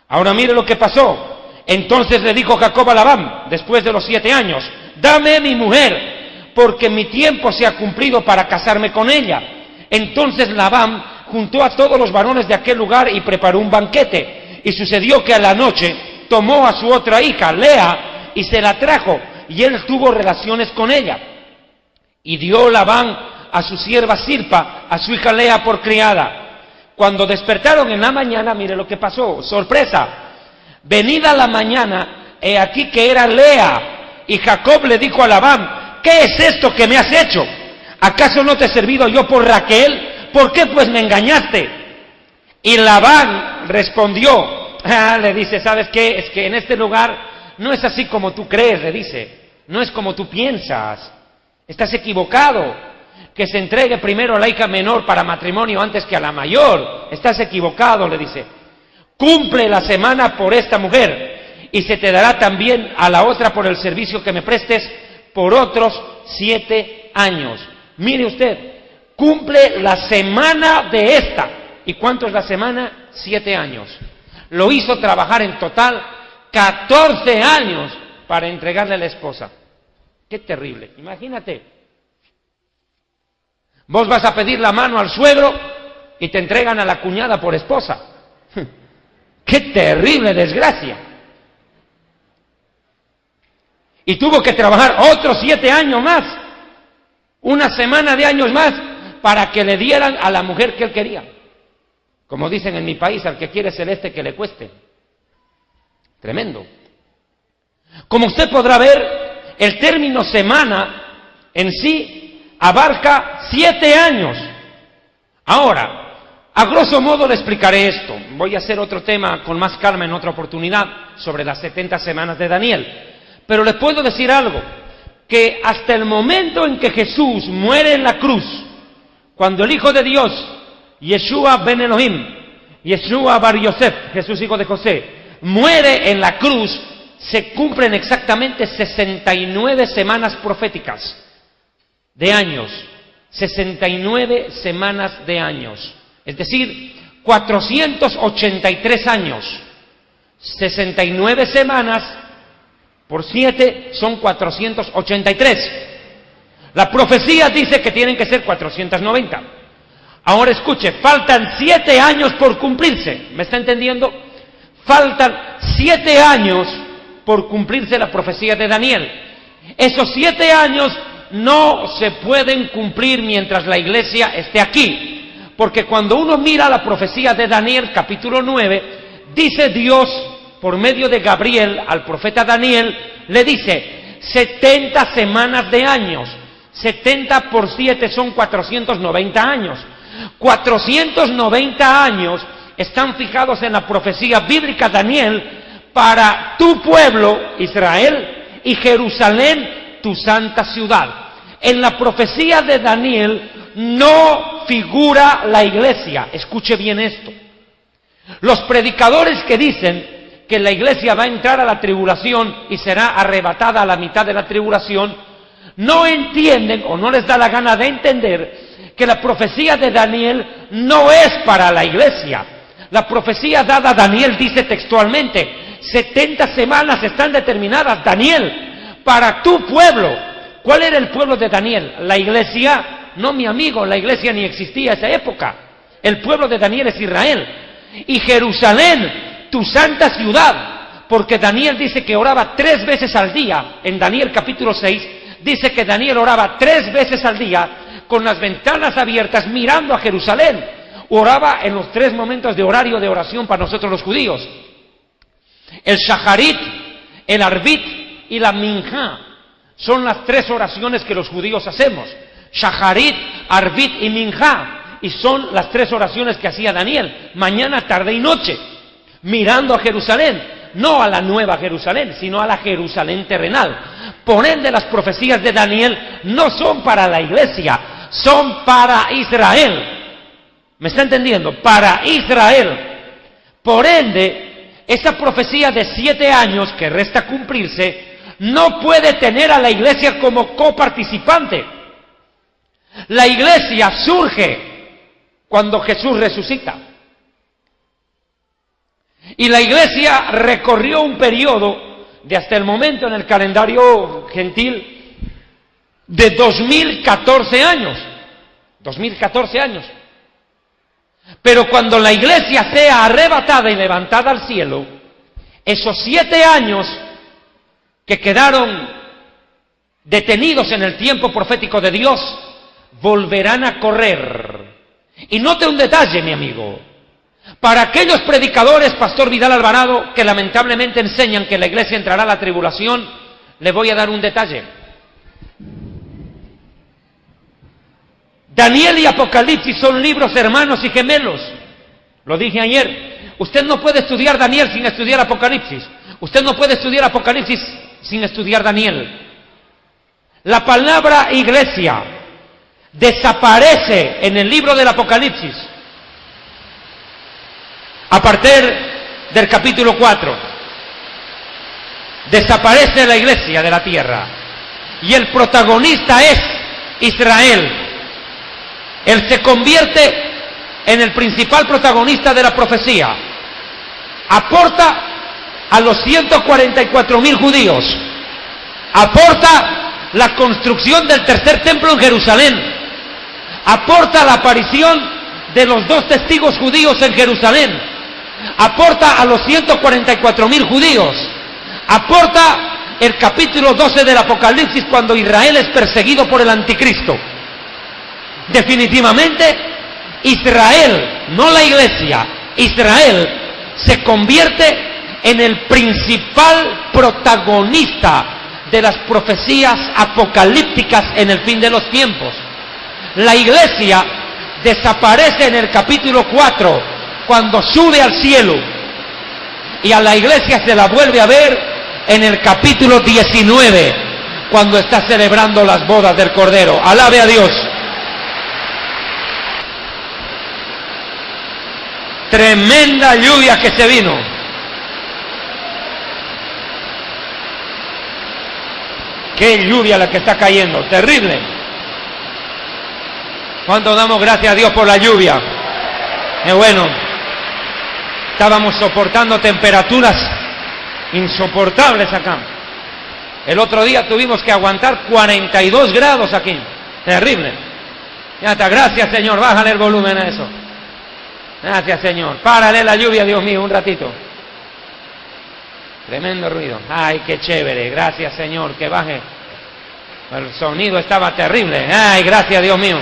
Ahora mire lo que pasó. Entonces le dijo Jacob a Labán, después de los 7 años, dame mi mujer, porque mi tiempo se ha cumplido para casarme con ella. Entonces Labán juntó a todos los varones de aquel lugar y preparó un banquete. Y sucedió que a la noche tomó a su otra hija, Lea, y se la trajo, y él tuvo relaciones con ella. Y dio Labán a su sierva Zilpa, a su hija Lea por criada. Cuando despertaron en la mañana, mire lo que pasó, sorpresa. Venida la mañana, he aquí que era Lea, y Jacob le dijo a Labán, ¿qué es esto que me has hecho? ¿Acaso no te he servido yo por Raquel? ¿Por qué pues me engañaste? Y Labán respondió, le dice, ¿sabes qué? Es que en este lugar no es así como tú crees, le dice, no es como tú piensas, estás equivocado. Que se entregue primero a la hija menor para matrimonio antes que a la mayor. Estás equivocado, le dice. Cumple la semana por esta mujer y se te dará también a la otra por el servicio que me prestes por otros 7 años. Mire usted, cumple la semana de esta. ¿Y cuánto es la semana? 7 años. Lo hizo trabajar en total 14 años para entregarle a la esposa. Qué terrible, imagínate. Vos vas a pedir la mano al suegro y te entregan a la cuñada por esposa. ¡Qué terrible desgracia! Y tuvo que trabajar otros 7 años más, una semana de años más, para que le dieran a la mujer que él quería. Como dicen en mi país, al que quiere celeste que le cueste. Tremendo. Como usted podrá ver, el término semana en sí abarca 7 años. Ahora, a grosso modo le explicaré esto. Voy a hacer otro tema con más calma en otra oportunidad sobre las 70 semanas de Daniel. Pero les puedo decir algo, que hasta el momento en que Jesús muere en la cruz, cuando el Hijo de Dios, Yeshua ben Elohim, Yeshua bar Yosef, Jesús hijo de José, muere en la cruz, se cumplen exactamente 69 semanas proféticas. De años, 69 semanas de años, es decir, 483 años, 69 semanas por 7 son 483. La profecía dice que tienen que ser 490. Ahora escuche, faltan 7 años por cumplirse, ¿me está entendiendo? Faltan 7 años por cumplirse la profecía de Daniel. Esos 7 años no se pueden cumplir mientras la iglesia esté aquí, porque cuando uno mira la profecía de Daniel capítulo 9, dice Dios por medio de Gabriel al profeta Daniel, le dice 70 semanas de años, 70 por 7 son 490 años, 490 años están fijados en la profecía bíblica Daniel para tu pueblo Israel y Jerusalén, tu santa ciudad. En la profecía de Daniel no figura la iglesia. Escuche bien esto. Los predicadores que dicen que la iglesia va a entrar a la tribulación y será arrebatada a la mitad de la tribulación, no entienden o no les da la gana de entender que la profecía de Daniel no es para la iglesia. La profecía dada a Daniel dice textualmente, 70 semanas están determinadas, Daniel, para tu pueblo. ¿Cuál era el pueblo de Daniel? La iglesia. No, mi amigo, la iglesia ni existía en esa época. El pueblo de Daniel es Israel. Y Jerusalén, tu santa ciudad, porque Daniel dice que oraba 3 veces al día. En Daniel capítulo 6, dice que Daniel oraba 3 veces al día, con las ventanas abiertas, mirando a Jerusalén. Oraba en los 3 momentos de horario de oración para nosotros los judíos. El Shacharit, el Arbit y la Minjá son las 3 oraciones que los judíos hacemos. Shacharit, Arbit y Minjá. Y son las 3 oraciones que hacía Daniel, mañana, tarde y noche, mirando a Jerusalén. No a la nueva Jerusalén, sino a la Jerusalén terrenal. Por ende, las profecías de Daniel no son para la iglesia, son para Israel. ¿Me está entendiendo? Para Israel. Por ende, esa profecía de 7 años que resta cumplirse, no puede tener a la iglesia como coparticipante. La iglesia surge cuando Jesús resucita. Y la iglesia recorrió un periodo de hasta el momento en el calendario gentil de 2014 años. 2014 años. Pero cuando la iglesia sea arrebatada y levantada al cielo, esos 7 años que quedaron detenidos en el tiempo profético de Dios, volverán a correr. Y note un detalle, mi amigo. Para aquellos predicadores, Pastor Vidal Alvarado, que lamentablemente enseñan que la iglesia entrará a la tribulación, le voy a dar un detalle. Daniel y Apocalipsis son libros hermanos y gemelos. Lo dije ayer. Usted no puede estudiar Daniel sin estudiar Apocalipsis. Usted no puede estudiar Apocalipsis sin estudiar Daniel. La palabra iglesia desaparece en el libro del Apocalipsis a partir del capítulo 4. Desaparece la iglesia de la tierra y el protagonista es Israel. Él se convierte en el principal protagonista de la profecía. Aporta a los 144.000 judíos. Aporta la construcción del tercer templo en Jerusalén. Aporta la aparición de los 2 testigos judíos en Jerusalén. Aporta a los 144.000 judíos. Aporta el capítulo 12 del Apocalipsis cuando Israel es perseguido por el anticristo. Definitivamente, Israel, no la iglesia, Israel se convierte en el principal protagonista de las profecías apocalípticas en el fin de los tiempos. La iglesia desaparece en el capítulo 4 cuando sube al cielo y a la iglesia se la vuelve a ver en el capítulo 19 cuando está celebrando las bodas del Cordero. Alabe a Dios. Tremenda lluvia que se vino. Qué lluvia la que está cayendo, terrible. ¿Cuánto damos gracias a Dios por la lluvia? Bueno, estábamos soportando temperaturas insoportables acá. El otro día tuvimos que aguantar 42 grados aquí. Terrible. Ya está, gracias Señor, bájale el volumen a eso. Gracias Señor. Párale la lluvia, Dios mío, un ratito. Tremendo ruido. Ay, qué chévere. Gracias Señor, que baje. El sonido estaba terrible. Ay, gracias Dios mío.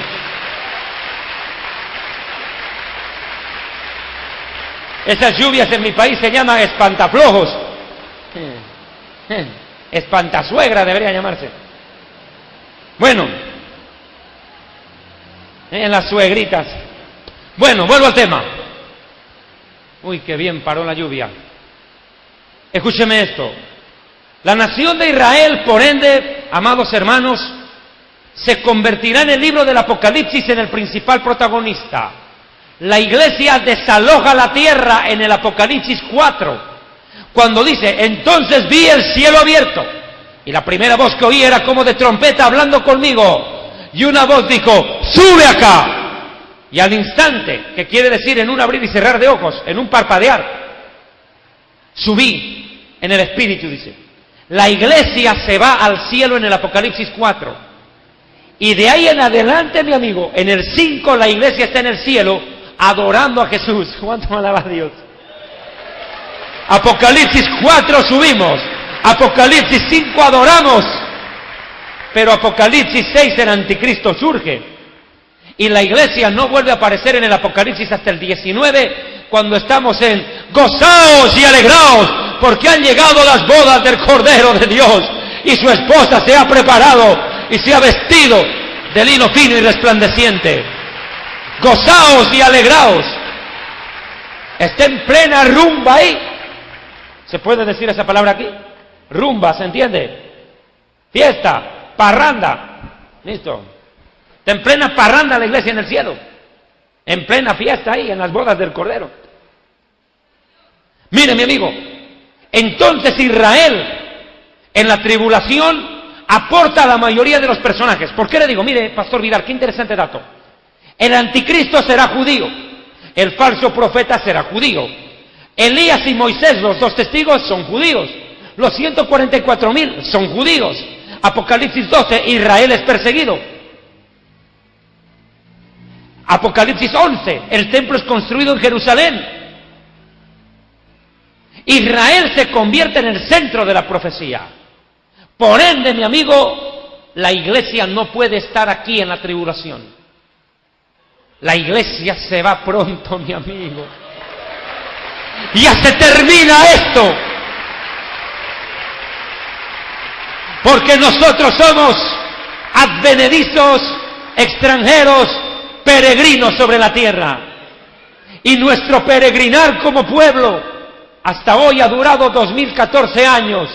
Esas lluvias en mi país se llaman espantaflojos. Espantasuegra debería llamarse. Bueno, en las suegritas. Bueno, vuelvo al tema. Uy, qué bien paró la lluvia. Escúcheme esto. La nación de Israel, por ende, amados hermanos, se convertirá en el libro del Apocalipsis en el principal protagonista. La iglesia desaloja la tierra en el Apocalipsis 4, cuando dice, entonces vi el cielo abierto, y la primera voz que oí era como de trompeta hablando conmigo, y una voz dijo, sube acá. Y al instante, que quiere decir en un abrir y cerrar de ojos, en un parpadear, subí en el Espíritu, dice. La iglesia se va al cielo en el Apocalipsis 4. Y de ahí en adelante, mi amigo, en el 5 la iglesia está en el cielo adorando a Jesús. ¿Cuánto alaba a Dios? Apocalipsis 4 subimos, Apocalipsis 5 adoramos, pero Apocalipsis 6 el anticristo surge. Y la iglesia no vuelve a aparecer en el Apocalipsis hasta el 19, cuando estamos en gozaos y alegraos, porque han llegado las bodas del Cordero de Dios, y su esposa se ha preparado y se ha vestido de lino fino y resplandeciente. Gozaos y alegraos. Está en plena rumba ahí. ¿Se puede decir esa palabra aquí? Rumba, ¿se entiende? Fiesta, parranda. Listo. Está en plena parranda la iglesia en el cielo. En plena fiesta ahí, en las bodas del Cordero. Mire, mi amigo, entonces Israel en la tribulación aporta a la mayoría de los personajes. ¿Por qué le digo? Mire, Pastor Vidal, qué interesante dato. El anticristo será judío, el falso profeta será judío. Elías y Moisés, los dos testigos, son judíos. Los 144.000 son judíos. Apocalipsis 12, Israel es perseguido. Apocalipsis 11, el templo es construido en Jerusalén. Israel se convierte en el centro de la profecía. Por ende, mi amigo, la iglesia no puede estar aquí en la tribulación. La iglesia se va pronto, mi amigo. Ya se termina esto. Porque nosotros somos advenedizos, extranjeros, peregrinos sobre la tierra. Y nuestro peregrinar como pueblo hasta hoy ha durado 2014 años.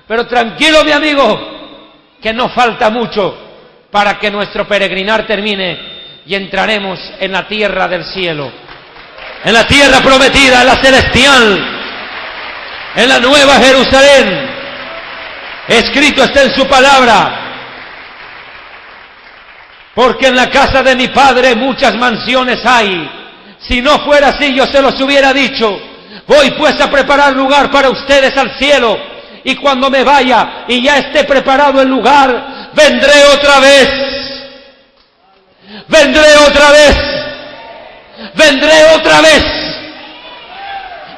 Pero tranquilo, mi amigo, que no falta mucho para que nuestro peregrinar termine y entraremos en la tierra del cielo, en la tierra prometida, en la celestial, en la nueva Jerusalén. Escrito está en su palabra, porque en la casa de mi Padre muchas mansiones hay. Si no fuera así, yo se los hubiera dicho. Voy pues a preparar lugar para ustedes al cielo, y cuando me vaya y ya esté preparado el lugar, vendré otra vez. Vendré otra vez. Vendré otra vez.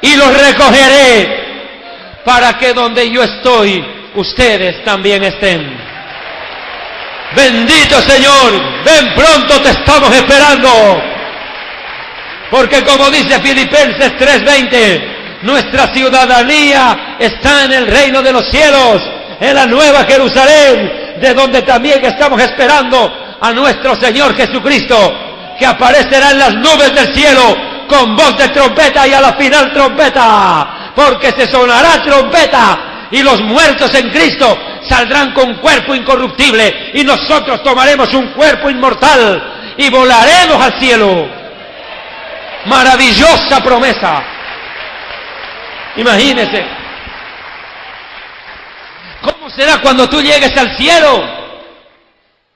Y los recogeré para que donde yo estoy, ustedes también estén. Bendito Señor, ven pronto, te estamos esperando. Porque como dice Filipenses 3:20, nuestra ciudadanía está en el reino de los cielos, en la nueva Jerusalén, de donde también estamos esperando a nuestro Señor Jesucristo, que aparecerá en las nubes del cielo con voz de trompeta, y a la final trompeta, porque se sonará trompeta y los muertos en Cristo saldrán con cuerpo incorruptible, y nosotros tomaremos un cuerpo inmortal y volaremos al cielo. Maravillosa promesa. Imagínese. ¿Cómo será cuando tú llegues al cielo?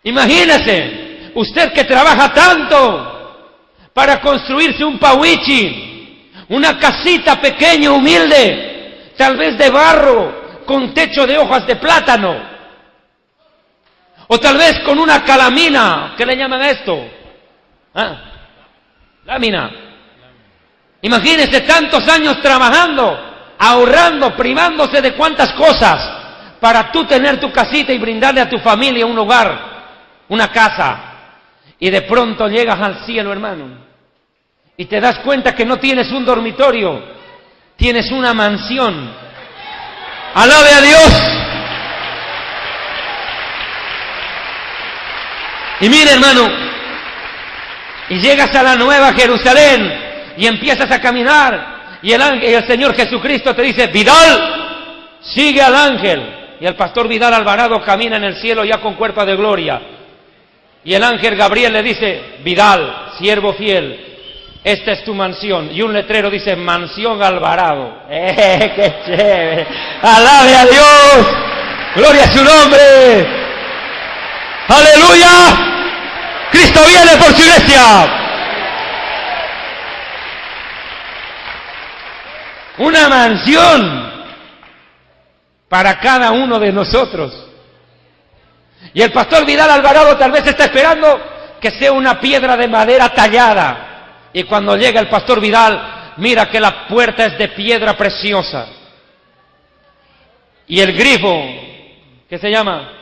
Imagínese, usted que trabaja tanto para construirse un pauichi, una casita pequeña, humilde, tal vez de barro, con techo de hojas de plátano, o tal vez con una calamina. ¿Qué le llaman a esto? ¿Ah? Lámina. Imagínese tantos años trabajando, ahorrando, privándose de cuantas cosas, para tú tener tu casita y brindarle a tu familia un hogar, una casa. Y de pronto llegas al cielo, hermano, y te das cuenta que no tienes un dormitorio, tienes una mansión. ¡Alabe a Dios! Y mire, hermano, y llegas a la nueva Jerusalén y empiezas a caminar, y el Señor Jesucristo te dice: Vidal, sigue al ángel. Y el pastor Vidal Alvarado camina en el cielo ya con cuerpo de gloria. Y el ángel Gabriel le dice: Vidal, siervo fiel, esta es tu mansión. Y un letrero dice: Mansión Alvarado. ¡Qué chévere! ¡Alabe a Dios! ¡Gloria a su nombre! ¡Aleluya! Cristo viene por su iglesia. Una mansión para cada uno de nosotros. Y el pastor Vidal Alvarado tal vez está esperando que sea una piedra de madera tallada. Y cuando llega el pastor Vidal, mira que la puerta es de piedra preciosa. Y el grifo, ¿qué se llama?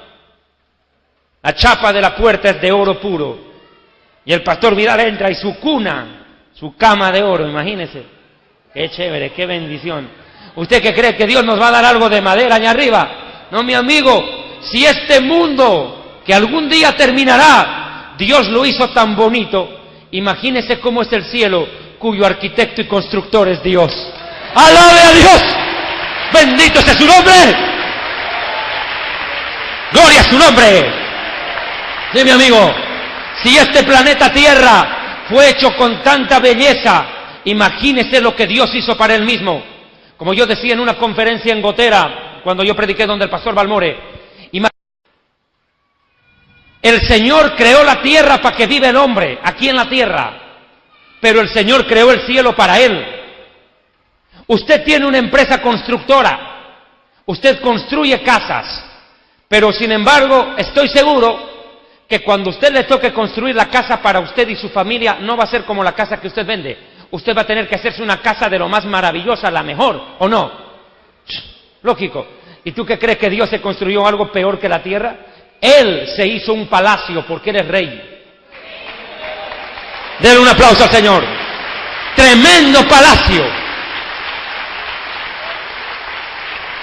La chapa de la puerta es de oro puro. Y el pastor Vidal entra y su cuna, su cama de oro, imagínese. Qué chévere, qué bendición. ¿Usted qué cree que Dios nos va a dar algo de madera allá arriba? No, mi amigo, si este mundo que algún día terminará, Dios lo hizo tan bonito, imagínese cómo es el cielo, cuyo arquitecto y constructor es Dios. ¡Alabe a Dios! ¡Bendito sea su nombre! ¡Gloria a su nombre! Sí, mi amigo, si este planeta Tierra fue hecho con tanta belleza, imagínese lo que Dios hizo para Él mismo. Como yo decía en una conferencia en Gotera, cuando yo prediqué donde el pastor Balmore, el Señor creó la tierra para que viva el hombre, aquí en la tierra, pero el Señor creó el cielo para Él. Usted tiene una empresa constructora, usted construye casas, pero sin embargo, estoy seguro que cuando usted le toque construir la casa para usted y su familia, no va a ser como la casa que usted vende. Usted va a tener que hacerse una casa de lo más maravillosa, la mejor, ¿o no? Lógico. ¿Y tú qué crees que Dios se construyó algo peor que la tierra? Él se hizo un palacio porque Él es rey. Denle un aplauso al Señor. Tremendo palacio.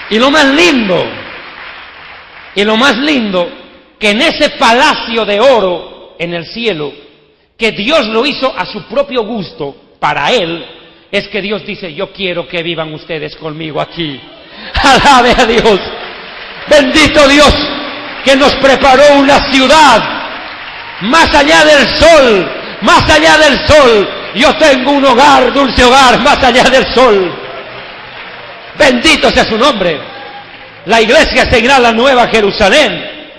Y lo más lindo, que en ese palacio de oro en el cielo, que Dios lo hizo a su propio gusto, para Él, es que Dios dice, yo quiero que vivan ustedes conmigo aquí. ¡Alabe a Dios! ¡Bendito Dios! Que nos preparó una ciudad más allá del sol, más allá del sol. Yo tengo un hogar, dulce hogar, más allá del sol. Bendito sea su nombre. La iglesia seguirá la nueva Jerusalén,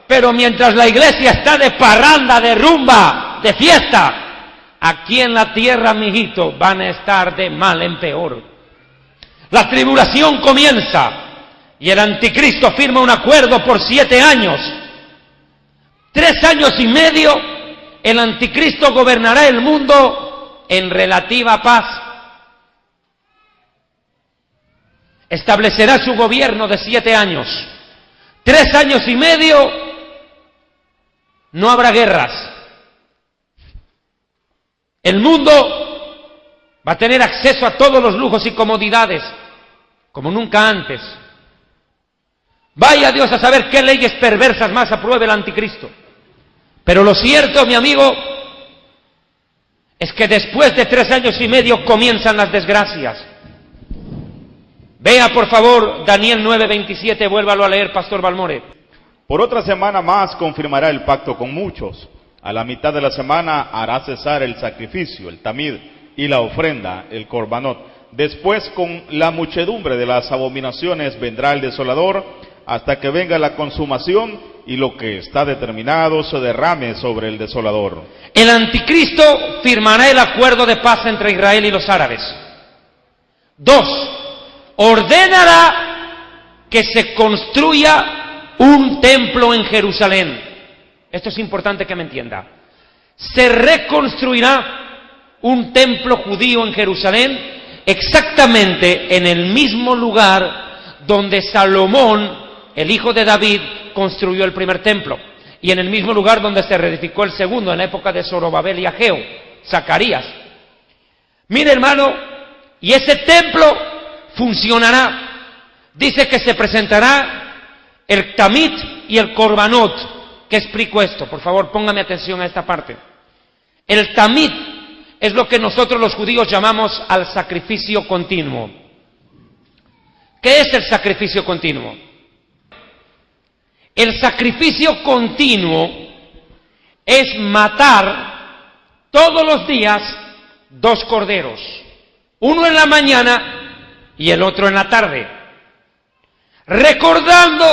pero mientras la iglesia está de parranda, de rumba, de fiesta, aquí en la tierra, mijito, van a estar de mal en peor. La tribulación comienza y el anticristo firma un acuerdo por 7 años. 3 años y medio, el anticristo gobernará el mundo en relativa paz. Establecerá su gobierno de 7 años. 3 años y medio, no habrá guerras. El mundo va a tener acceso a todos los lujos y comodidades, como nunca antes. Vaya Dios a saber qué leyes perversas más apruebe el anticristo. Pero lo cierto, mi amigo, es que después de 3 años y medio comienzan las desgracias. Vea por favor Daniel 9:27, vuélvalo a leer, pastor Balmore. Por otra semana más confirmará el pacto con muchos. A la mitad de la semana hará cesar el sacrificio, el tamid, y la ofrenda, el corbanot. Después, con la muchedumbre de las abominaciones, vendrá el desolador, hasta que venga la consumación, y lo que está determinado se derrame sobre el desolador. El anticristo firmará el acuerdo de paz entre Israel y los árabes. 2. Ordenará que se construya un templo en Jerusalén. Esto es importante que me entienda. Se reconstruirá un templo judío en Jerusalén, exactamente en el mismo lugar donde Salomón, el hijo de David, construyó el primer templo, y en el mismo lugar donde se reedificó el segundo, en la época de Zorobabel y Ageo, Zacarías. Mire, hermano, y ese templo funcionará. Dice que se presentará el tamid y el corbanot. ¿Qué explico esto? Por favor, póngame atención a esta parte. El tamid es lo que nosotros los judíos llamamos al sacrificio continuo. ¿Qué es el sacrificio continuo? El sacrificio continuo es matar todos los días 2 corderos, uno en la mañana y el otro en la tarde, recordando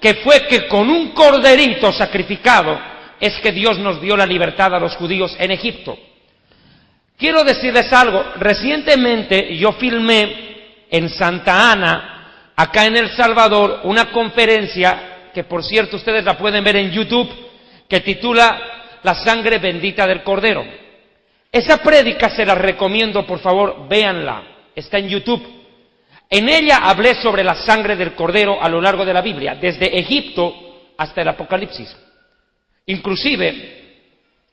que fue que con un corderito sacrificado es que Dios nos dio la libertad a los judíos en Egipto. Quiero decirles algo, recientemente yo filmé en Santa Ana, acá en El Salvador, una conferencia, que por cierto ustedes la pueden ver en YouTube, que titula La sangre bendita del Cordero. Esa prédica se la recomiendo, por favor, véanla, está en YouTube. En ella hablé sobre la sangre del Cordero a lo largo de la Biblia, desde Egipto hasta el Apocalipsis. Inclusive,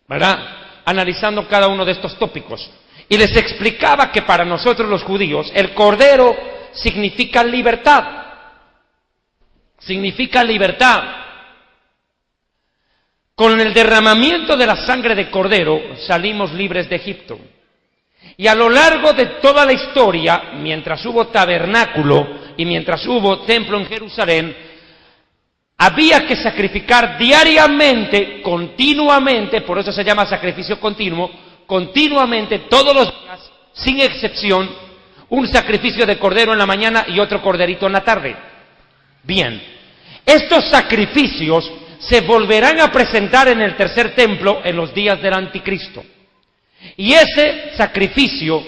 ¿verdad?, analizando cada uno de estos tópicos. Y les explicaba que para nosotros los judíos, el Cordero significa libertad. Significa libertad. Con el derramamiento de la sangre de Cordero salimos libres de Egipto. Y a lo largo de toda la historia, mientras hubo tabernáculo y mientras hubo templo en Jerusalén, había que sacrificar diariamente, continuamente, por eso se llama sacrificio continuo, continuamente, todos los días, sin excepción, un sacrificio de cordero en la mañana y otro corderito en la tarde. Bien, estos sacrificios se volverán a presentar en el tercer templo en los días del anticristo. Y ese sacrificio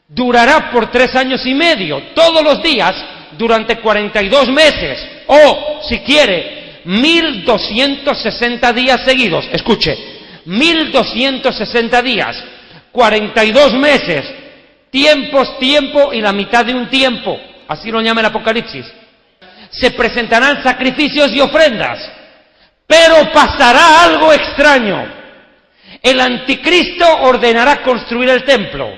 durará por 3 años y medio, todos los días, durante 42 meses, o, si quiere, 1260 días seguidos. Escuche, 1260 días, 42 meses, tiempo y la mitad de un tiempo, así lo llama el Apocalipsis. Se presentarán sacrificios y ofrendas, pero pasará algo extraño. El anticristo ordenará construir el templo,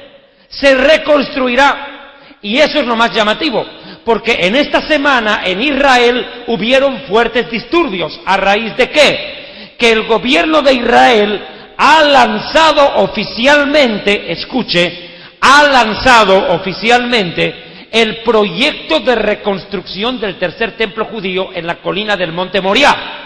se reconstruirá, y eso es lo más llamativo, porque en esta semana en Israel hubieron fuertes disturbios. ¿A raíz de qué? Que el gobierno de Israel ha lanzado oficialmente, escuche, ha lanzado oficialmente el proyecto de reconstrucción del tercer templo judío en la colina del Monte Moriah.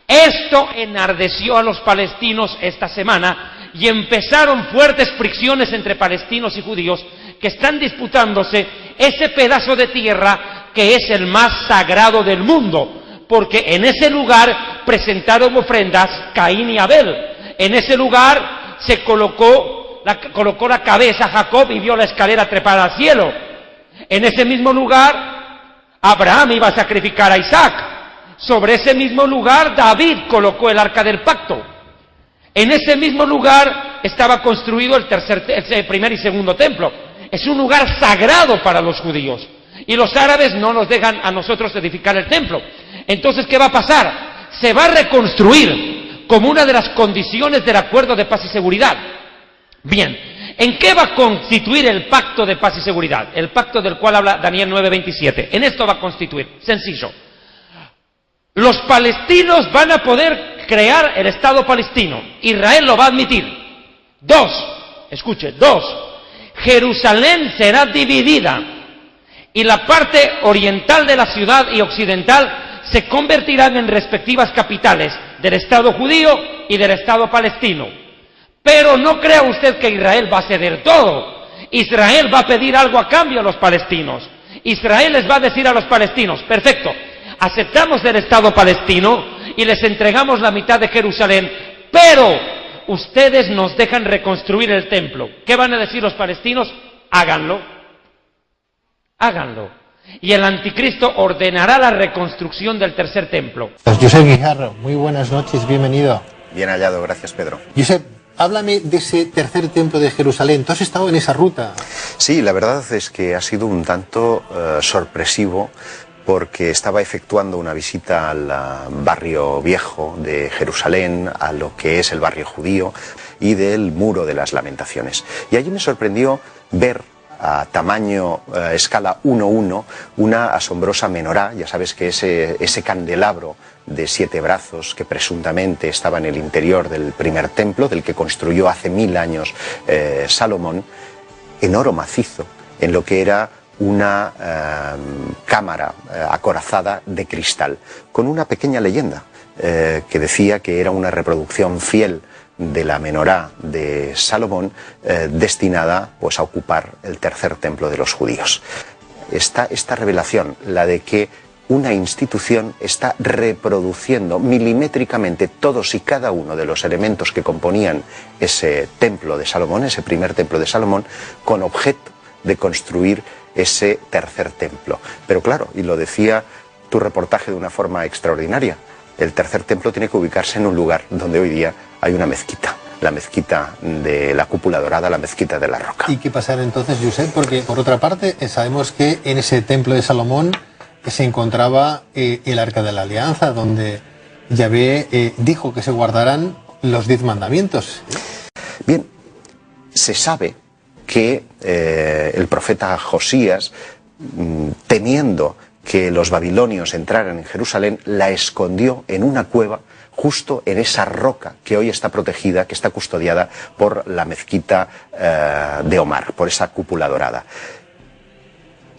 Esto enardeció a los palestinos esta semana y empezaron fuertes fricciones entre palestinos y judíos que están disputándose ese pedazo de tierra que es el más sagrado del mundo, porque en ese lugar presentaron ofrendas Caín y Abel. En ese lugar se colocó la cabeza Jacob y vio la escalera trepada al cielo. En ese mismo lugar Abraham iba a sacrificar a Isaac. Sobre ese mismo lugar David colocó el arca del pacto. En ese mismo lugar estaba construido el primer y segundo templo. Es un lugar sagrado para los judíos. Y los árabes no nos dejan a nosotros edificar el templo. Entonces, ¿qué va a pasar? Se va a reconstruir como una de las condiciones del acuerdo de paz y seguridad. Bien, ¿en qué va a constituir el pacto de paz y seguridad? El pacto del cual habla Daniel 9:27. En esto va a constituir, sencillo. Los palestinos van a poder crear el Estado palestino. Israel lo va a admitir. 2, escuche, 2, Jerusalén será dividida y la parte oriental de la ciudad y occidental se convertirán en respectivas capitales del Estado judío y del Estado palestino. Pero no crea usted que Israel va a ceder todo. Israel va a pedir algo a cambio a los palestinos. Israel les va a decir a los palestinos, perfecto, aceptamos el Estado palestino y les entregamos la mitad de Jerusalén, pero ustedes nos dejan reconstruir el templo. ¿Qué van a decir los palestinos? Háganlo. Háganlo. Y el anticristo ordenará la reconstrucción del tercer templo. Josep Guijarro, muy buenas noches, bienvenido. Bien hallado, gracias Pedro. Josep, háblame de ese tercer templo de Jerusalén. ¿Tú has estado en esa ruta? Sí, la verdad es que ha sido un tanto sorpresivo, porque estaba efectuando una visita al barrio viejo de Jerusalén, a lo que es el barrio judío y del Muro de las Lamentaciones. Y allí me sorprendió ver a tamaño, escala 1:1, una asombrosa menorá. Ya sabes que ese candelabro de 7 brazos que presuntamente estaba en el interior del primer templo, del que construyó hace 1000 años Salomón, en oro macizo, en lo que era una cámara acorazada de cristal, con una pequeña leyenda que decía que era una reproducción fiel de la menorá de Salomón, destinada pues a ocupar el tercer templo de los judíos. Esta revelación, la de que una institución está reproduciendo milimétricamente todos y cada uno de los elementos que componían ese templo de Salomón, ese primer templo de Salomón, con objeto de construir ese tercer templo. Pero claro, y lo decía tu reportaje de una forma extraordinaria, el tercer templo tiene que ubicarse en un lugar donde hoy día hay una mezquita. La mezquita de la cúpula dorada, la mezquita de la roca. ¿Y qué pasará entonces, Josep? Porque, por otra parte, sabemos que en ese templo de Salomón se encontraba el Arca de la Alianza, donde Yahvé dijo que se guardarán los 10 mandamientos. Bien, se sabe que el profeta Josías, temiendo que los babilonios entraran en Jerusalén, la escondió en una cueva justo en esa roca que hoy está protegida, que está custodiada por la mezquita de Omar, por esa cúpula dorada.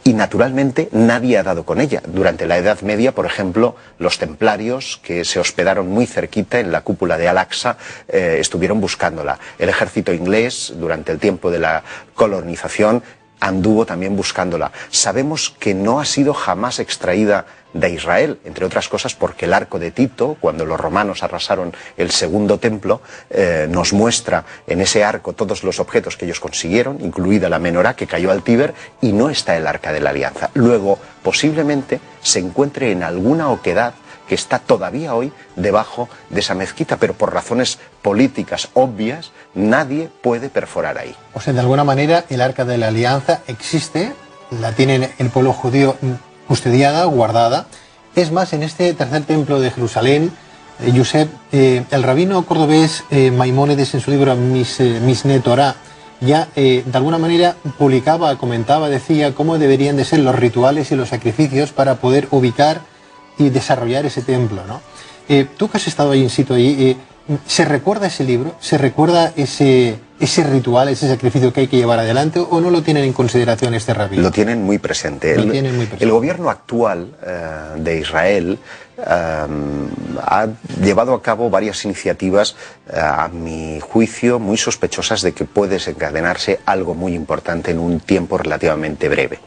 Y naturalmente nadie ha dado con ella. Durante la Edad Media, por ejemplo, los templarios que se hospedaron muy cerquita en la cúpula de Al-Aqsa estuvieron buscándola. El ejército inglés, durante el tiempo de la colonización, anduvo también buscándola. Sabemos que no ha sido jamás extraída de Israel, entre otras cosas porque el arco de Tito, cuando los romanos arrasaron el segundo templo, nos muestra en ese arco todos los objetos que ellos consiguieron, incluida la menorá que cayó al Tíber, y no está el Arca de la Alianza. Luego, posiblemente, se encuentre en alguna oquedad que está todavía hoy debajo de esa mezquita, pero por razones políticas obvias, nadie puede perforar ahí. O sea, de alguna manera, el Arca de la Alianza existe, la tiene el pueblo judío custodiada, guardada. Es más, en este tercer templo de Jerusalén, Josep, el rabino cordobés Maimónides, en su libro Misne Torah, ya de alguna manera publicaba, comentaba, decía cómo deberían de ser los rituales y los sacrificios para poder ubicar y desarrollar ese templo, ¿no? Tú que has estado ahí in situ, ¿se recuerda ese libro? ¿Se recuerda ese ritual, ese sacrificio que hay que llevar adelante, o no lo tienen en consideración este rabino? Lo tienen muy presente. El gobierno actual de Israel ha llevado a cabo varias iniciativas, a mi juicio, muy sospechosas de que puede desencadenarse algo muy importante en un tiempo relativamente breve.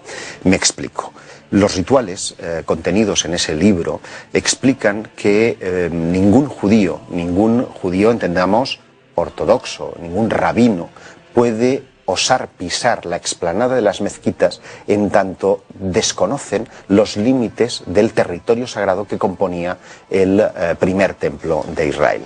Me explico. Los rituales contenidos en ese libro explican que ningún judío, entendamos, ortodoxo, ningún rabino puede osar pisar la explanada de las mezquitas en tanto desconocen los límites del territorio sagrado que componía el primer templo de Israel.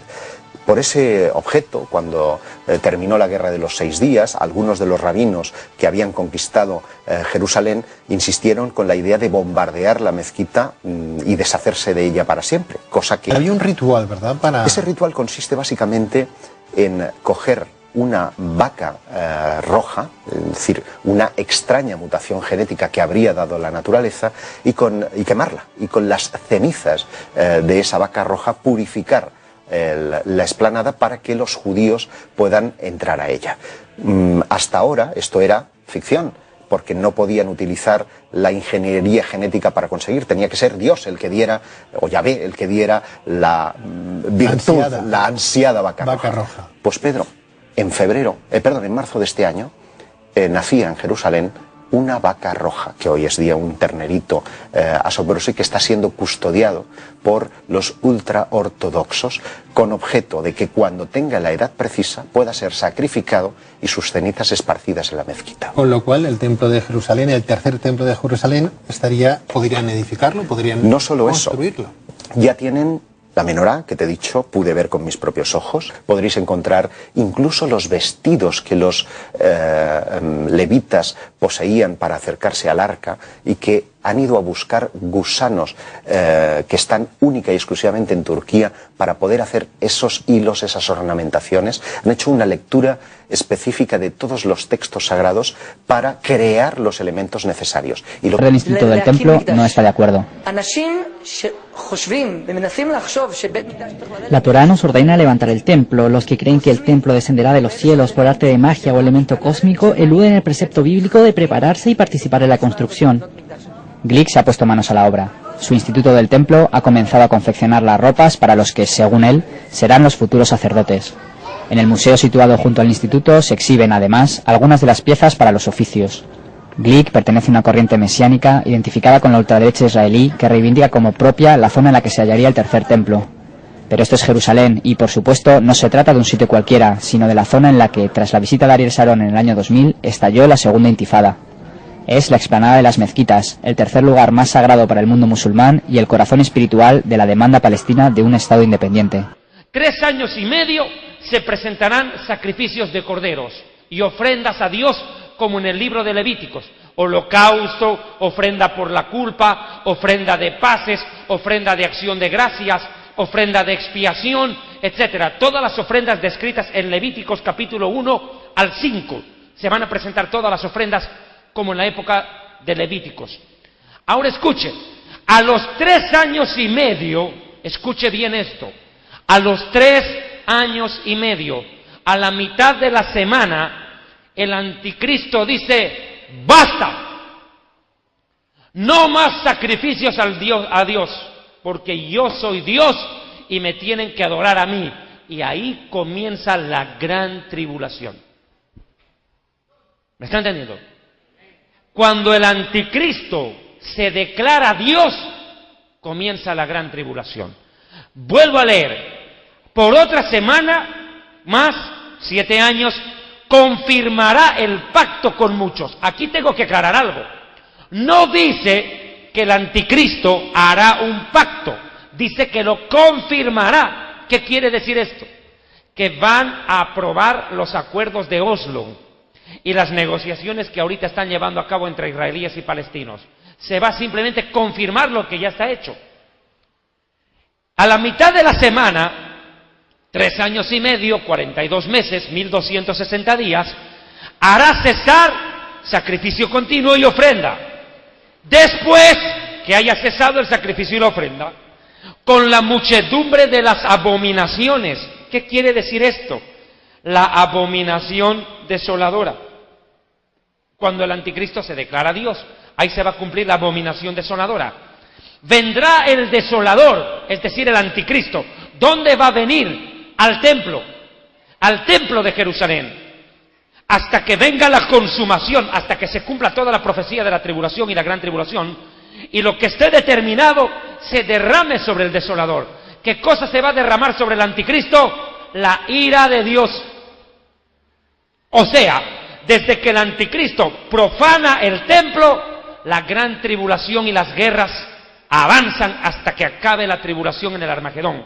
Por ese objeto, cuando terminó la Guerra de los 6 días, algunos de los rabinos que habían conquistado Jerusalén insistieron con la idea de bombardear la mezquita y deshacerse de ella para siempre, cosa que... Había un ritual, ¿verdad? Ese ritual consiste básicamente en coger una vaca roja, es decir, una extraña mutación genética que habría dado la naturaleza, y quemarla, y con las cenizas de esa vaca roja purificar la explanada para que los judíos puedan entrar a ella. Hasta ahora esto era ficción, porque no podían utilizar la ingeniería genética para conseguir. Tenía que ser Dios el que diera, o Yahvé el que diera la virtud, la ansiada vaca roja. Pues Pedro, en marzo de este año, nacía en Jerusalén una vaca roja, que hoy es día un ternerito asombroso y que está siendo custodiado por los ultraortodoxos con objeto de que cuando tenga la edad precisa pueda ser sacrificado y sus cenizas esparcidas en la mezquita. Con lo cual el templo de Jerusalén, el tercer templo de Jerusalén, podrían edificarlo, podrían no solo construirlo. Eso, ya tienen la menorá, que te he dicho, pude ver con mis propios ojos. Podréis encontrar incluso los vestidos que los levitas poseían para acercarse al arca y que han ido a buscar gusanos que están única y exclusivamente en Turquía para poder hacer esos hilos, esas ornamentaciones. Han hecho una lectura específica de todos los textos sagrados para crear los elementos necesarios. Y El Instituto del Templo no está de acuerdo. La Torá nos ordena levantar el templo. Los que creen que el templo descenderá de los cielos por arte de magia o elemento cósmico eluden el precepto bíblico de prepararse y participar en la construcción. Glick se ha puesto manos a la obra. Su Instituto del Templo ha comenzado a confeccionar las ropas para los que, según él, serán los futuros sacerdotes. En el museo situado junto al instituto se exhiben, además, algunas de las piezas para los oficios. Glick pertenece a una corriente mesiánica identificada con la ultraderecha israelí que reivindica como propia la zona en la que se hallaría el tercer templo. Pero esto es Jerusalén y, por supuesto, no se trata de un sitio cualquiera, sino de la zona en la que, tras la visita de Ariel Sharon en el año 2000, estalló la segunda intifada. Es la explanada de las mezquitas, el tercer lugar más sagrado para el mundo musulmán y el corazón espiritual de la demanda palestina de un Estado independiente. 3 años y medio se presentarán sacrificios de corderos y ofrendas a Dios como en el libro de Levíticos. Holocausto, ofrenda por la culpa, ofrenda de paces, ofrenda de acción de gracias, ofrenda de expiación, etcétera. Todas las ofrendas descritas en Levíticos capítulo 1 al 5. Se van a presentar todas las ofrendas como en la época de Levíticos. Ahora escuche, a los 3 años y medio, escuche bien esto, a los 3 años y medio, a la mitad de la semana, el anticristo dice, ¡basta! No más sacrificios a Dios, porque yo soy Dios y me tienen que adorar a mí. Y ahí comienza la gran tribulación. ¿Me están entendiendo? Cuando el anticristo se declara Dios, comienza la gran tribulación. Vuelvo a leer. Por otra semana más, 7 años, confirmará el pacto con muchos. Aquí tengo que aclarar algo. No dice que el anticristo hará un pacto, dice que lo confirmará. ¿Qué quiere decir esto? Que van a aprobar los acuerdos de Oslo y las negociaciones que ahorita están llevando a cabo entre israelíes y palestinos. Se va simplemente a confirmar lo que ya está hecho. A la mitad de la semana, 3 años y medio, 42 meses, 1260 días, hará cesar sacrificio continuo y ofrenda. Después que haya cesado el sacrificio y la ofrenda, con la muchedumbre de las abominaciones. ¿Qué quiere decir esto? La abominación desoladora. Cuando el anticristo se declara Dios, ahí se va a cumplir la abominación desoladora. Vendrá el desolador, es decir, el anticristo. ¿Dónde va a venir? Al templo de Jerusalén. Hasta que venga la consumación, hasta que se cumpla toda la profecía de la tribulación y la gran tribulación, y lo que esté determinado se derrame sobre el desolador. ¿Qué cosa se va a derramar sobre el anticristo? La ira de Dios. O sea, desde que el anticristo profana el templo, la gran tribulación y las guerras avanzan hasta que acabe la tribulación en el Armagedón.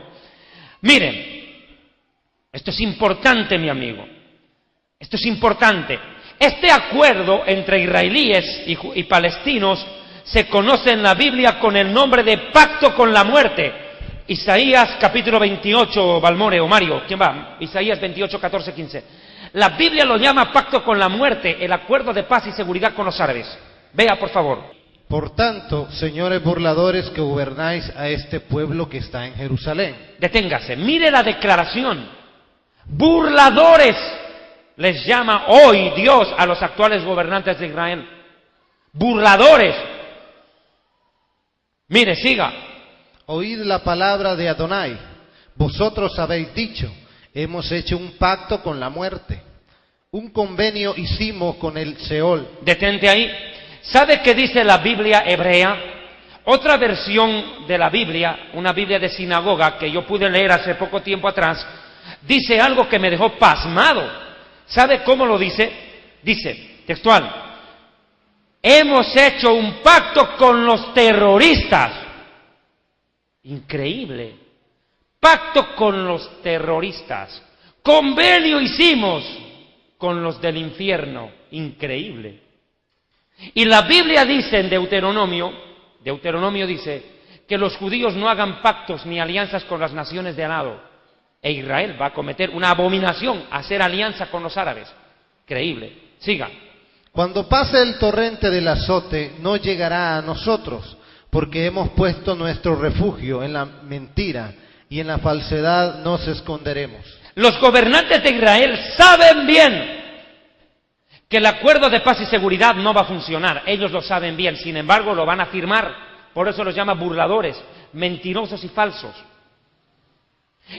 Miren, esto es importante, mi amigo. Esto es importante. Este acuerdo entre israelíes y palestinos se conoce en la Biblia con el nombre de pacto con la muerte. Isaías capítulo 28, Balmore o Mario, ¿quién va? Isaías 28, 14, 15. La Biblia lo llama pacto con la muerte, el acuerdo de paz y seguridad con los árabes. Vea, por favor. Por tanto, señores burladores que gobernáis a este pueblo que está en Jerusalén. Deténgase, mire la declaración. Burladores les llama hoy Dios a los actuales gobernantes de Israel. Burladores. Mire, siga. Oíd la palabra de Adonai. Vosotros habéis dicho, hemos hecho un pacto con la muerte. Un convenio hicimos con el Seol. Detente ahí. ¿Sabe qué dice la Biblia hebrea? Otra versión de la Biblia, una Biblia de sinagoga que yo pude leer hace poco tiempo atrás, dice algo que me dejó pasmado. ¿Sabe cómo lo dice? Dice, textual, hemos hecho un pacto con los terroristas. Increíble. Pacto con los terroristas. Convenio hicimos con los del infierno. Increíble. Y la Biblia dice en Deuteronomio dice que los judíos no hagan pactos ni alianzas con las naciones de al lado. E Israel va a cometer una abominación, hacer alianza con los árabes. Increíble. Siga. Cuando pase el torrente del azote, no llegará a nosotros, porque hemos puesto nuestro refugio en la mentira y en la falsedad nos esconderemos. Los gobernantes de Israel saben bien que el acuerdo de paz y seguridad no va a funcionar. Ellos lo saben bien, sin embargo lo van a firmar. Por eso los llama burladores, mentirosos y falsos.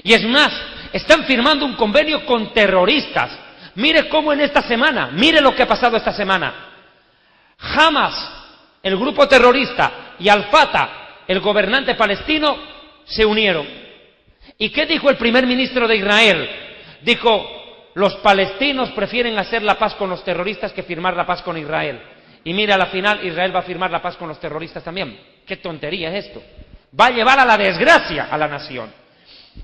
Y es más, están firmando un convenio con terroristas. Mire cómo en esta semana, mire lo que ha pasado esta semana. Hamas, el grupo terrorista, y Al-Fatah, el gobernante palestino, se unieron. ¿Y qué dijo el primer ministro de Israel? Dijo, los palestinos prefieren hacer la paz con los terroristas que firmar la paz con Israel. Y mira, a la final Israel va a firmar la paz con los terroristas también. ¿Qué tontería es esto? Va a llevar a la desgracia a la nación.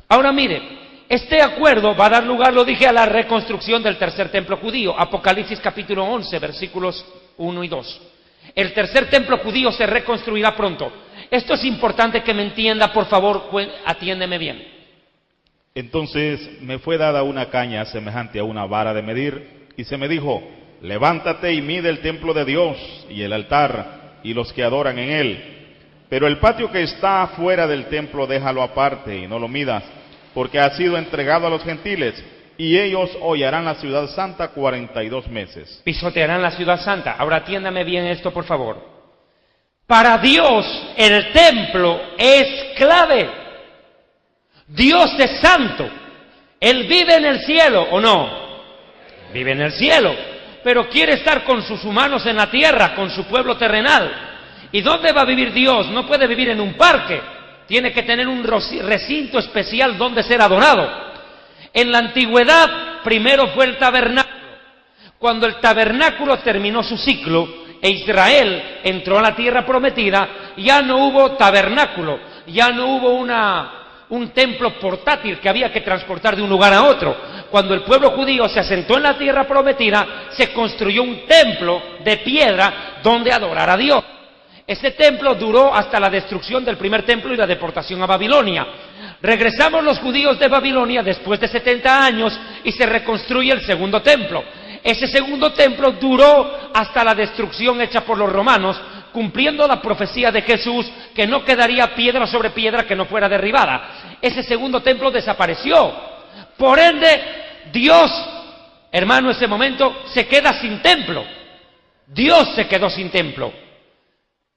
Ahora mire, este acuerdo va a dar lugar, lo dije, a la reconstrucción del tercer templo judío. Apocalipsis capítulo 11, versículos 1 y 2. El tercer templo judío se reconstruirá pronto. Esto es importante que me entienda, por favor, atiéndeme bien. Entonces me fue dada una caña semejante a una vara de medir, y se me dijo, levántate y mide el templo de Dios, y el altar, y los que adoran en él. Pero el patio que está fuera del templo déjalo aparte, y no lo midas, porque ha sido entregado a los gentiles, y ellos hollarán la ciudad santa 42 meses. Pisotearán la ciudad santa. Ahora atiéndame bien esto, por favor. Para Dios el templo es clave. Dios es santo. Él vive en el cielo, ¿o no? Vive en el cielo, pero quiere estar con sus humanos en la tierra, con su pueblo terrenal. ¿Y dónde va a vivir Dios? No puede vivir en un parque. Tiene que tener un recinto especial donde ser adorado. En la antigüedad, primero fue el tabernáculo. Cuando el tabernáculo terminó su ciclo e Israel entró a la tierra prometida, ya no hubo tabernáculo, ya no hubo un templo portátil que había que transportar de un lugar a otro. Cuando el pueblo judío se asentó en la tierra prometida, se construyó un templo de piedra donde adorar a Dios. Ese templo duró hasta la destrucción del primer templo y la deportación a Babilonia. Regresamos los judíos de Babilonia después de 70 años y se reconstruye el segundo templo. Ese segundo templo duró hasta la destrucción hecha por los romanos, cumpliendo la profecía de Jesús, que no quedaría piedra sobre piedra que no fuera derribada. Ese segundo templo desapareció. Por ende, Dios, hermano, en ese momento se queda sin templo. Dios se quedó sin templo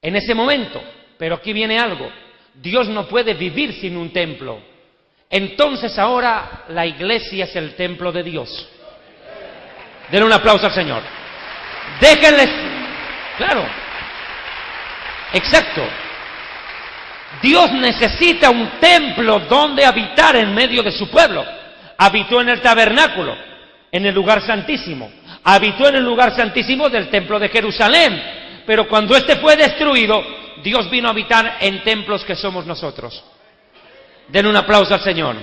en ese momento. Pero aquí viene algo. Dios no puede vivir sin un templo. Entonces ahora la iglesia es el templo de Dios. Denle un aplauso al Señor. Déjenles, claro, exacto. Dios necesita un templo donde habitar en medio de su pueblo. Habitó en el tabernáculo, en el lugar santísimo. Habitó en el lugar santísimo del templo de Jerusalén. Pero cuando este fue destruido, Dios vino a habitar en templos que somos nosotros. Den un aplauso al Señor.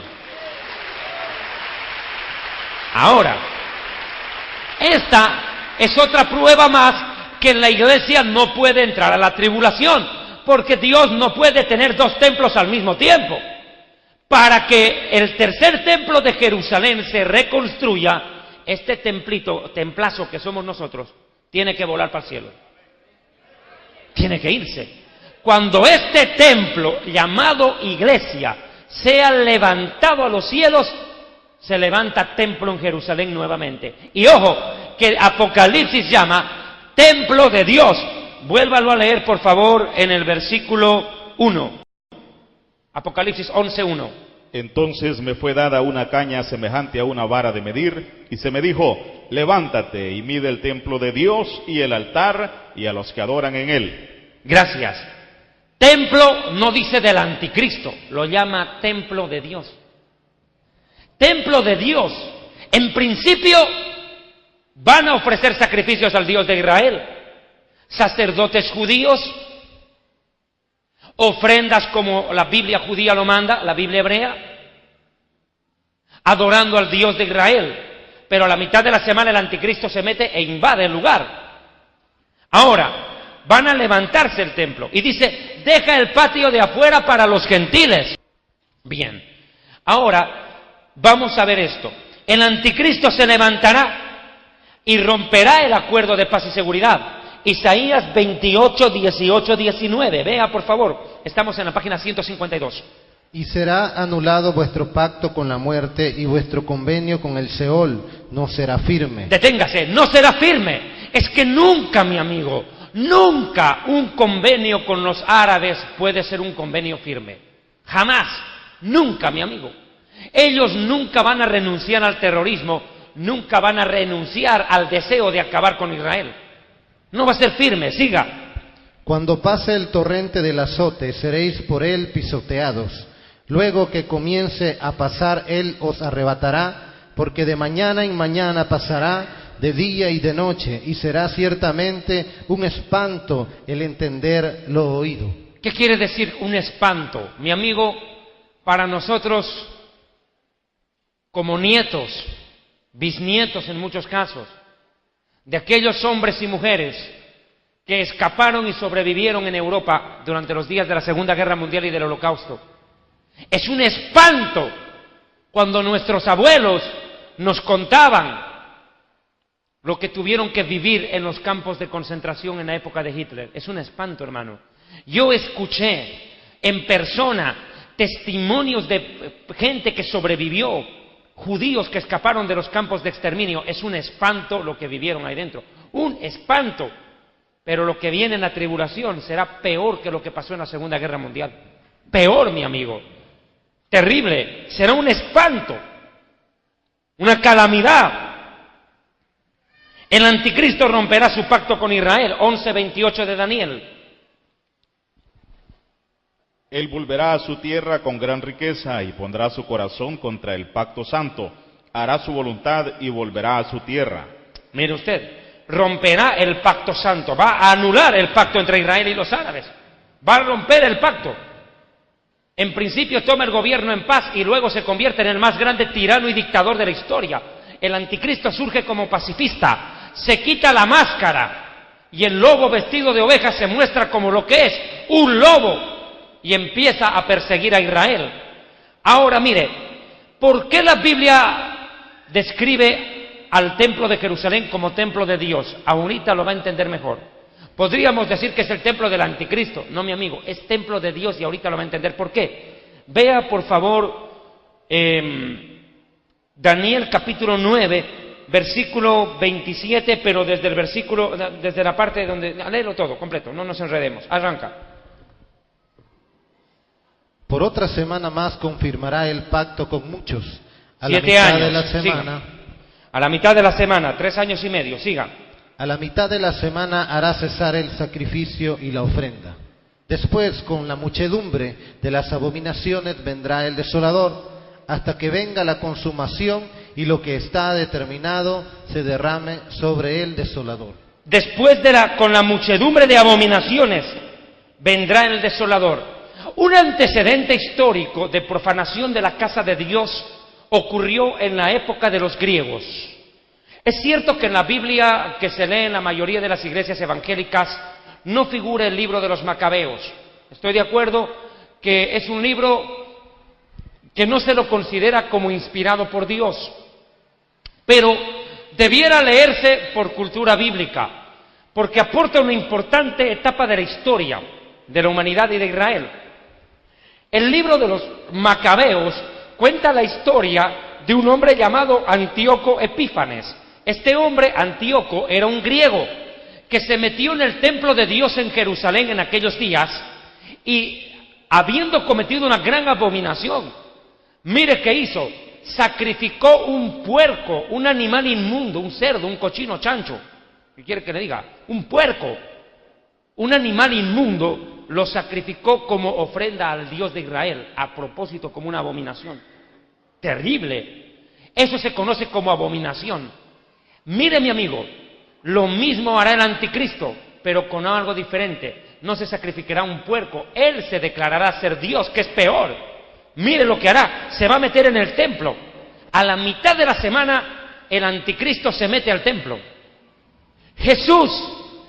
Ahora, esta es otra prueba más que la iglesia no puede entrar a la tribulación, porque Dios no puede tener dos templos al mismo tiempo. Para que el tercer templo de Jerusalén se reconstruya, este templazo que somos nosotros, tiene que volar para el cielo. Tiene que irse. Cuando este templo, llamado iglesia, sea levantado a los cielos, se levanta templo en Jerusalén nuevamente. Y ojo, que Apocalipsis llama templo de Dios. Vuélvalo a leer, por favor, en el versículo 1. Apocalipsis 11:1. Entonces me fue dada una caña semejante a una vara de medir, y se me dijo, levántate y mide el templo de Dios y el altar y a los que adoran en él. Gracias. Templo no dice del anticristo, lo llama templo de Dios. Templo de Dios. En principio van a ofrecer sacrificios al Dios de Israel. Sacerdotes judíos, ofrendas como la Biblia judía lo manda, la Biblia hebrea, adorando al Dios de Israel. Pero a la mitad de la semana el anticristo se mete e invade el lugar. Ahora, van a levantarse el templo. Y dice, deja el patio de afuera para los gentiles. Bien, ahora vamos a ver esto. El anticristo se levantará y romperá el acuerdo de paz y seguridad. Isaías 28, 18, 19. Vea, por favor. Estamos en la página 152. Y será anulado vuestro pacto con la muerte y vuestro convenio con el Seol no será firme. Deténgase, no será firme. Es que nunca, mi amigo, nunca un convenio con los árabes puede ser un convenio firme. Jamás. Nunca, mi amigo. Ellos nunca van a renunciar al terrorismo, nunca van a renunciar al deseo de acabar con Israel. No va a ser firme, siga. Cuando pase el torrente del azote, seréis por él pisoteados. Luego que comience a pasar, él os arrebatará, porque de mañana en mañana pasará, de día y de noche, y será ciertamente un espanto el entender lo oído. ¿Qué quiere decir un espanto? Mi amigo, para nosotros, como nietos, bisnietos en muchos casos, de aquellos hombres y mujeres que escaparon y sobrevivieron en Europa durante los días de la Segunda Guerra Mundial y del Holocausto. Es un espanto cuando nuestros abuelos nos contaban lo que tuvieron que vivir en los campos de concentración en la época de Hitler. Es un espanto, hermano. Yo escuché en persona testimonios de gente que sobrevivió, judíos que escaparon de los campos de exterminio. Es un espanto lo que vivieron ahí dentro. Un espanto. Pero lo que viene en la tribulación será peor que lo que pasó en la Segunda Guerra Mundial. Peor, mi amigo. Terrible. Será un espanto. Una calamidad. El anticristo romperá su pacto con Israel. 11:28 de Daniel. Él volverá a su tierra con gran riqueza y pondrá su corazón contra el pacto santo. Hará su voluntad y volverá a su tierra. Mire usted, romperá el pacto santo. Va a anular el pacto entre Israel y los árabes. Va a romper el pacto. En principio toma el gobierno en paz y luego se convierte en el más grande tirano y dictador de la historia. El anticristo surge como pacifista, se quita la máscara y el lobo vestido de oveja se muestra como lo que es, un lobo, y empieza a perseguir a Israel. Ahora mire, ¿por qué la Biblia describe al templo de Jerusalén como templo de Dios? Ahorita lo va a entender mejor. Podríamos decir que es el templo del anticristo. No, mi amigo, es templo de Dios y ahorita lo va a entender. ¿Por qué? Vea, por favor, Daniel capítulo 9, versículo 27, pero desde la parte donde... Léelo todo, completo, no nos enredemos. Arranca. Por otra semana más confirmará el pacto con muchos. A 7 la mitad años, de la semana. Siga. A la mitad de la semana, 3 años y medio, siga. A la mitad de la semana hará cesar el sacrificio y la ofrenda. Después, con la muchedumbre de las abominaciones, vendrá el desolador, hasta que venga la consumación y lo que está determinado se derrame sobre el desolador. Después con la muchedumbre de abominaciones, vendrá el desolador. Un antecedente histórico de profanación de la casa de Dios ocurrió en la época de los griegos. Es cierto que en la Biblia que se lee en la mayoría de las iglesias evangélicas no figura el libro de los Macabeos. Estoy de acuerdo que es un libro que no se lo considera como inspirado por Dios, pero debiera leerse por cultura bíblica, porque aporta una importante etapa de la historia de la humanidad y de Israel. El libro de los Macabeos cuenta la historia de un hombre llamado Antíoco Epífanes. Este hombre, Antíoco, era un griego que se metió en el templo de Dios en Jerusalén en aquellos días y, habiendo cometido una gran abominación, mire qué hizo: sacrificó un puerco, un animal inmundo, un cerdo, un cochino chancho. ¿Qué quiere que le diga? Un puerco, un animal inmundo, lo sacrificó como ofrenda al Dios de Israel, a propósito, como una abominación. Terrible. Eso se conoce como abominación. Mire, mi amigo, lo mismo hará el anticristo, pero con algo diferente. No se sacrificará un puerco, él se declarará ser Dios, que es peor. Mire lo que hará: se va a meter en el templo. A la mitad de la semana, el anticristo se mete al templo. Jesús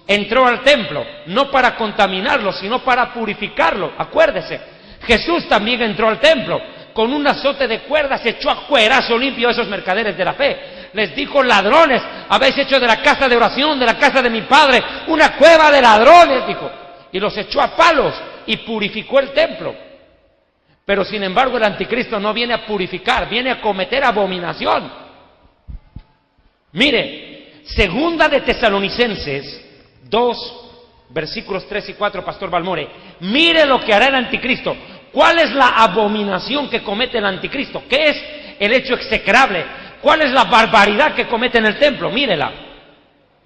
entró al templo, no para contaminarlo, sino para purificarlo. Acuérdese, Jesús también entró al templo. Con un azote de cuerdas echó a cuerazo limpio a esos mercaderes de la fe. Les dijo: ladrones, habéis hecho de la casa de oración, de la casa de mi Padre, una cueva de ladrones, dijo. Y los echó a palos y purificó el templo. Pero sin embargo el anticristo no viene a purificar, viene a cometer abominación. Mire, segunda de Tesalonicenses 2, versículos 3 y 4, Pastor Balmore. Mire lo que hará el anticristo. ¿Cuál es la abominación que comete el anticristo? ¿Qué es el hecho execrable? ¿Cuál es la barbaridad que comete en el templo? Mírela.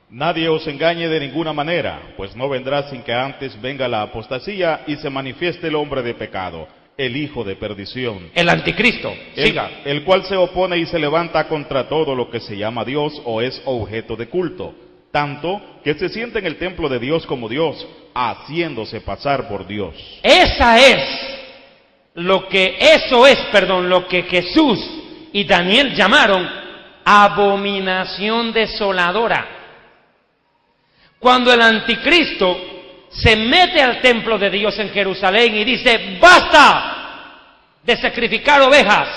Nadie os engañe de ninguna manera, pues no vendrá sin que antes venga la apostasía y se manifieste el hombre de pecado, el hijo de perdición. El anticristo, siga. El cual se opone y se levanta contra todo lo que se llama Dios o es objeto de culto, tanto que se siente en el templo de Dios como Dios, haciéndose pasar por Dios. Lo que Jesús y Daniel llamaron abominación desoladora. Cuando el anticristo se mete al templo de Dios en Jerusalén y dice: basta de sacrificar ovejas,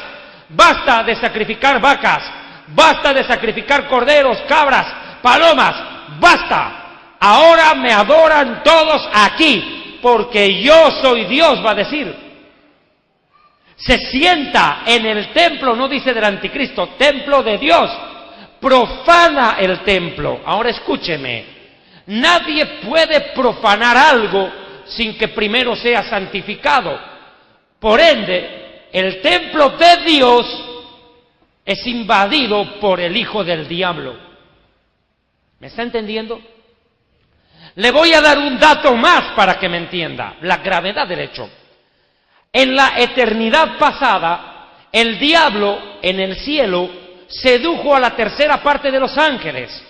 basta de sacrificar vacas, basta de sacrificar corderos, cabras, palomas, basta, ahora me adoran todos aquí, porque yo soy Dios, va a decir. Se sienta en el templo, no dice del anticristo, templo de Dios, profana el templo. Ahora escúcheme, nadie puede profanar algo sin que primero sea santificado. Por ende, el templo de Dios es invadido por el hijo del diablo. ¿Me está entendiendo? Le voy a dar un dato más para que me entienda la gravedad del hecho. En la eternidad pasada, el diablo en el cielo sedujo a la tercera parte de los ángeles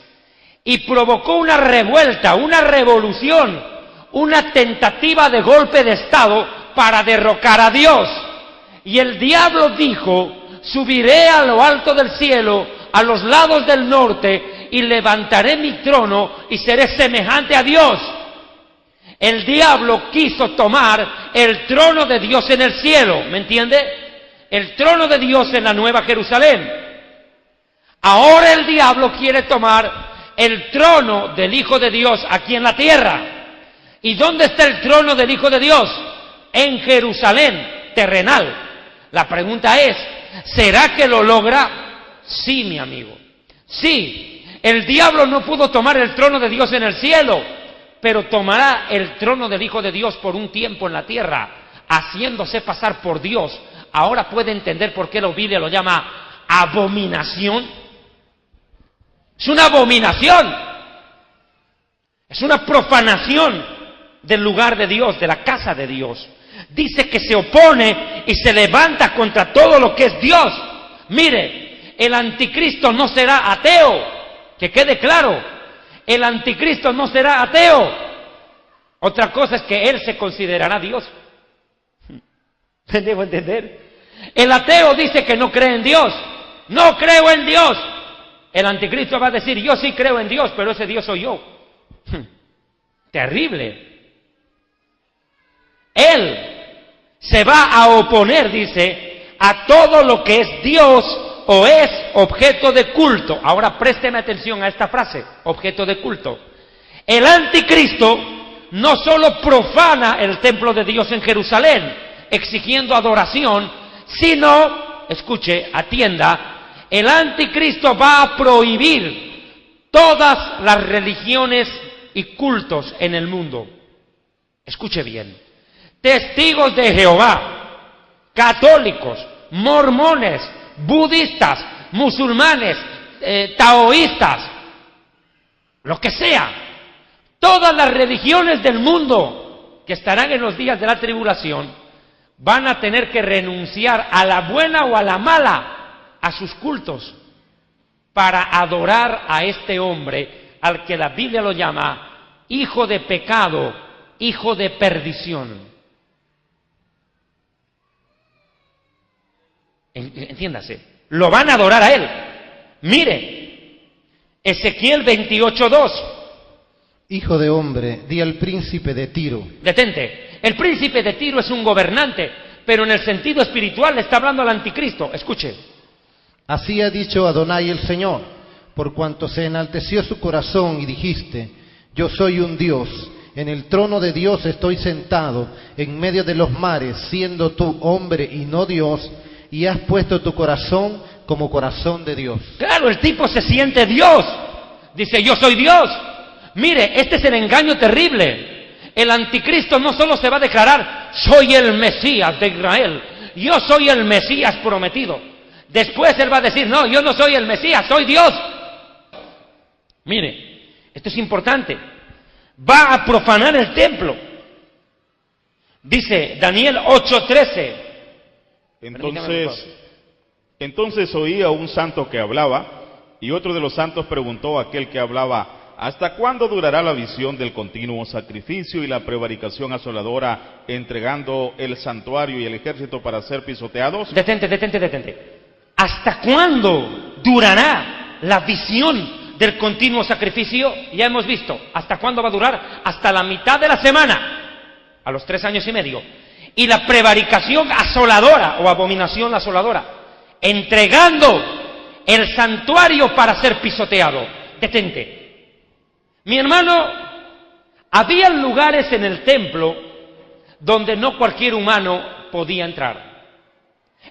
y provocó una revuelta, una revolución, una tentativa de golpe de estado para derrocar a Dios. Y el diablo dijo: subiré a lo alto del cielo, a los lados del norte, y levantaré mi trono y seré semejante a Dios. El diablo quiso tomar el trono de Dios en el cielo, ¿me entiende? El trono de Dios en la Nueva Jerusalén. Ahora el diablo quiere tomar el trono del Hijo de Dios aquí en la tierra. ¿Y dónde está el trono del Hijo de Dios? En Jerusalén, terrenal. La pregunta es, ¿será que lo logra? Sí, mi amigo. Sí, el diablo no pudo tomar el trono de Dios en el cielo, pero tomará el trono del Hijo de Dios por un tiempo en la tierra, haciéndose pasar por Dios. Ahora puede entender por qué la Biblia lo llama abominación. Es una abominación. Es una profanación del lugar de Dios, de la casa de Dios. Dice que se opone y se levanta contra todo lo que es Dios. Mire, el anticristo no será ateo, que quede claro. El anticristo no será ateo. Otra cosa es que él se considerará Dios. ¿Me debo entender? El ateo dice que no cree en Dios. No creo en Dios. El anticristo va a decir: yo sí creo en Dios, pero ese Dios soy yo. Terrible. Él se va a oponer, dice, a todo lo que es Dios o es objeto de culto. Ahora présteme atención a esta frase, objeto de culto. El anticristo no solo profana el templo de Dios en Jerusalén, exigiendo adoración, sino, escuche, atienda, el anticristo va a prohibir todas las religiones y cultos en el mundo. Escuche bien. Testigos de Jehová, católicos, mormones, budistas, musulmanes, taoístas, lo que sea, todas las religiones del mundo que estarán en los días de la tribulación van a tener que renunciar a la buena o a la mala a sus cultos para adorar a este hombre al que la Biblia lo llama hijo de pecado, hijo de perdición. Entiéndase, lo van a adorar a él. Mire, Ezequiel 28:2. Hijo de hombre, di al príncipe de Tiro. Detente. El príncipe de Tiro es un gobernante, pero en el sentido espiritual le está hablando al anticristo. Escuche. Así ha dicho Adonai el Señor, por cuanto se enalteció su corazón y dijiste: yo soy un Dios, en el trono de Dios estoy sentado, en medio de los mares, siendo tú hombre y no Dios, y has puesto tu corazón como corazón de Dios. Claro, el tipo se siente Dios. Dice: yo soy Dios. Mire, este es el engaño terrible. El anticristo no solo se va a declarar: soy el Mesías de Israel, yo soy el Mesías prometido. Después él va a decir: no, yo no soy el Mesías, soy Dios. Mire, Esto es importante. Va a profanar el templo. Dice Daniel 8:13. Entonces oía un santo que hablaba, y otro de los santos preguntó a aquel que hablaba: ¿hasta cuándo durará la visión del continuo sacrificio y la prevaricación asoladora, entregando el santuario y el ejército para ser pisoteados? Detente. ¿Hasta cuándo durará la visión del continuo sacrificio? Ya hemos visto. ¿Hasta cuándo va a durar? Hasta la mitad de la semana, a los 3 años y medio. Y la prevaricación asoladora o abominación asoladora, entregando el santuario para ser pisoteado. Detente. Mi hermano, había lugares en el templo donde no cualquier humano podía entrar.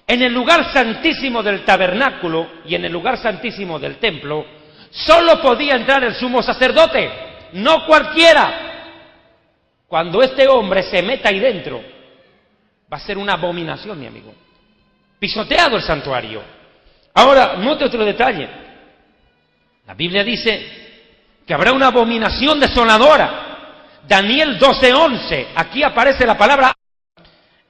En el lugar santísimo del tabernáculo y en el lugar santísimo del templo, solo podía entrar el sumo sacerdote, no cualquiera. Cuando este hombre se meta ahí dentro, va a ser una abominación, mi amigo. Pisoteado el santuario. Ahora, note otro detalle. La Biblia dice que habrá una abominación desoladora. Daniel 12:11, aquí aparece la palabra.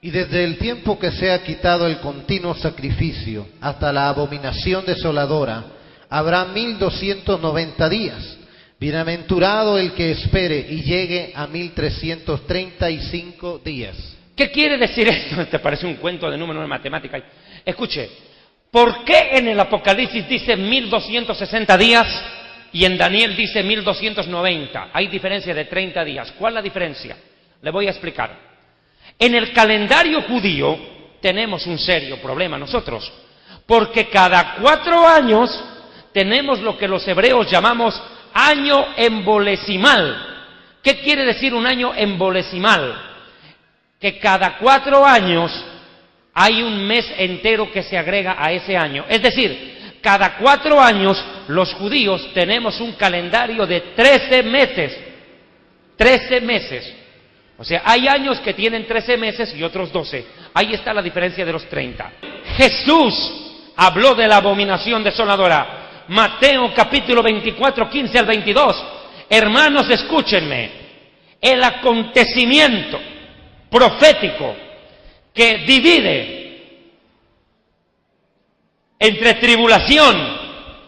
Y desde el tiempo que se ha quitado el continuo sacrificio hasta la abominación desoladora, habrá 1290 días. Bienaventurado el que espere y llegue a 1335 días. ¿Qué quiere decir esto? Te parece un cuento de números de matemática. Escuche, ¿por qué en el Apocalipsis dice 1260 días y en Daniel dice 1290? Hay diferencia de 30 días. ¿Cuál es la diferencia? Le voy a explicar. En el calendario judío tenemos un serio problema nosotros, porque cada 4 años tenemos lo que los hebreos llamamos año embolesimal. ¿Qué quiere decir un año embolesimal? Que cada 4 años hay un mes entero que se agrega a ese año. Es decir, cada 4 años los judíos tenemos un calendario de 13 meses. 13 meses. O sea, hay años que tienen 13 meses y otros 12. Ahí está la diferencia de los 30. Jesús habló de la abominación desoladora. Mateo capítulo 24, 15 al 22. Hermanos, escúchenme. El acontecimiento profético que divide entre tribulación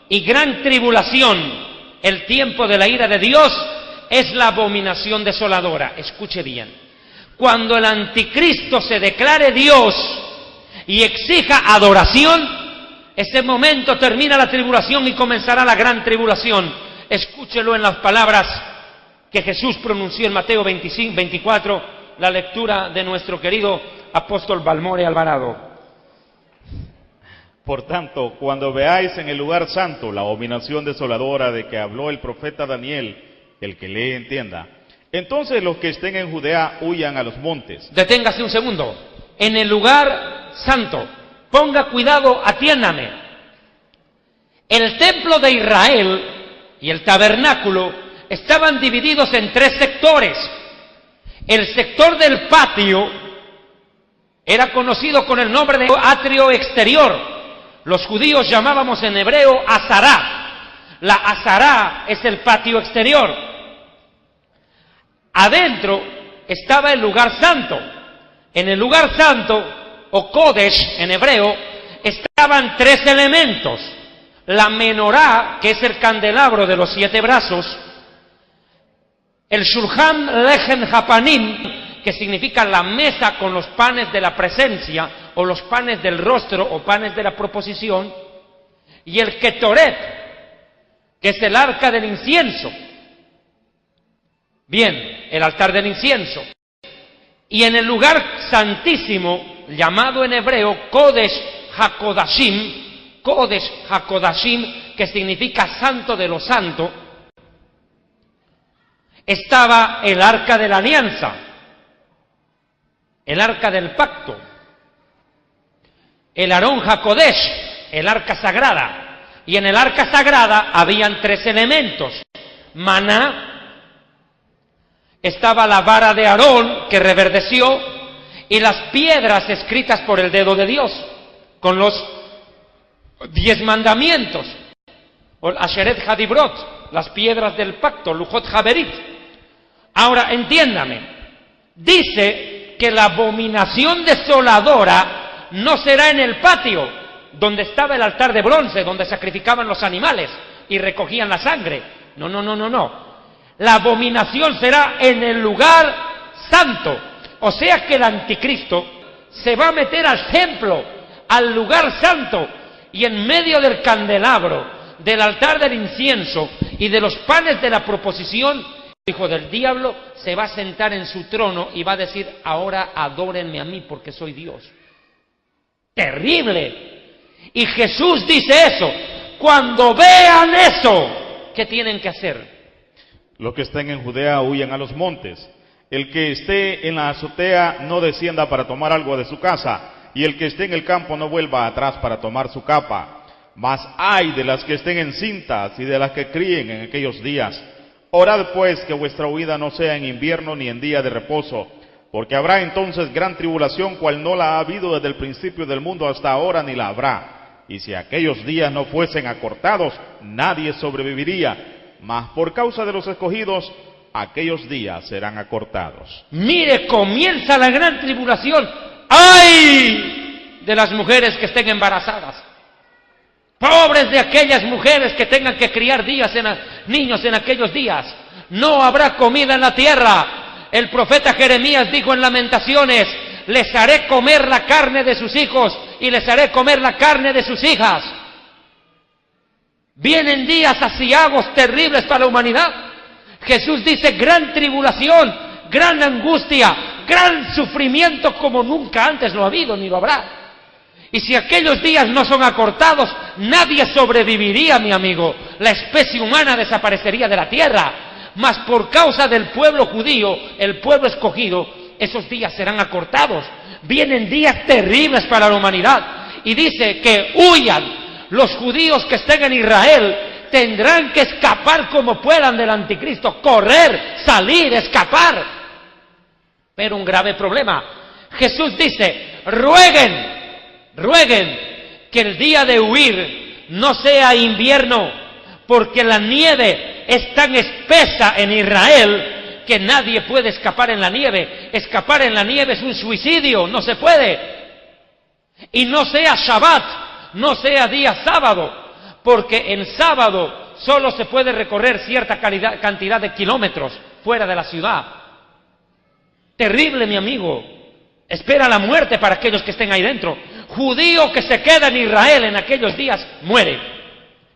y gran tribulación el tiempo de la ira de Dios es la abominación desoladora. Escuche bien. Cuando el anticristo se declare Dios y exija adoración, ese momento termina la tribulación y comenzará la gran tribulación. Escúchelo en las palabras que Jesús pronunció en Mateo 25, 24, la lectura de nuestro querido apóstol Balmore Alvarado. Por tanto, cuando veáis en el lugar santo la abominación desoladora de que habló el profeta Daniel, el que lee entienda, entonces los que estén en Judea huyan a los montes. Deténgase un segundo. En el lugar santo, ponga cuidado, atiéndame. El templo de Israel y el tabernáculo estaban divididos en 3 sectores. El sector del patio era conocido con el nombre de atrio exterior. Los judíos llamábamos en hebreo azará. La azará es el patio exterior. Adentro estaba el lugar santo. En el lugar santo, o Kodesh en hebreo, estaban 3 elementos. La menorá, que es el candelabro de los 7 brazos, el Shulchan Lechem Hapanim, que significa la mesa con los panes de la presencia, o los panes del rostro, o panes de la proposición, y el Ketoret, que es el arca del incienso. Bien, el altar del incienso. Y en el lugar santísimo, llamado en hebreo Kodesh HaKodashim, que significa santo de lo santo, estaba el arca de la alianza, el arca del pacto, el Arón HaKodesh, el arca sagrada. Y en el arca sagrada habían 3 elementos. Maná, estaba la vara de Aarón que reverdeció y las piedras escritas por el dedo de Dios con los 10 mandamientos, o el Asheret Hadibrot. las piedras del pacto, Lujot Jaberit. Ahora, entiéndame, dice que la abominación desoladora no será en el patio, donde estaba el altar de bronce, donde sacrificaban los animales y recogían la sangre. No. La abominación será en el lugar santo. O sea que el anticristo se va a meter al templo, al lugar santo, y en medio del candelabro, del altar del incienso y de los panes de la proposición, el hijo del diablo se va a sentar en su trono y va a decir: ahora adórenme a mí porque soy Dios. ¡Terrible! Y Jesús dice eso. Cuando vean eso, ¿qué tienen que hacer? Los que estén en Judea huyan a los montes. El que esté en la azotea no descienda para tomar algo de su casa, y el que esté en el campo no vuelva atrás para tomar su capa. Mas ay de las que estén encintas y de las que críen en aquellos días. Orad pues que vuestra huida no sea en invierno ni en día de reposo, porque habrá entonces gran tribulación, cual no la ha habido desde el principio del mundo hasta ahora, ni la habrá. Y si aquellos días no fuesen acortados, nadie sobreviviría. Mas por causa de los escogidos, aquellos días serán acortados. Mire, comienza la gran tribulación. ¡Ay de las mujeres que estén embarazadas! Pobres de aquellas mujeres que tengan que criar niños en aquellos días. No habrá comida en la tierra. El profeta Jeremías dijo en Lamentaciones: les haré comer la carne de sus hijos y les haré comer la carne de sus hijas. Vienen días aciagos terribles para la humanidad. Jesús dice: gran tribulación, gran angustia, gran sufrimiento como nunca antes lo ha habido ni lo habrá. Y si aquellos días no son acortados, nadie sobreviviría, mi amigo. La especie humana desaparecería de la tierra. Mas por causa del pueblo judío, el pueblo escogido, esos días serán acortados. Vienen días terribles para la humanidad. Y dice que huyan. Los judíos que estén en Israel tendrán que escapar como puedan del anticristo. Correr, salir, escapar. Pero un grave problema. Jesús dice: rueguen que el día de huir no sea invierno, porque la nieve es tan espesa en Israel que nadie puede escapar en la nieve. Escapar en la nieve es un suicidio, no se puede. Y no sea Shabbat, no sea día sábado, porque en sábado solo se puede recorrer cierta cantidad de kilómetros fuera de la ciudad. Terrible, mi amigo. Espera la muerte para aquellos que estén ahí dentro. Judío que se queda en Israel en aquellos días muere.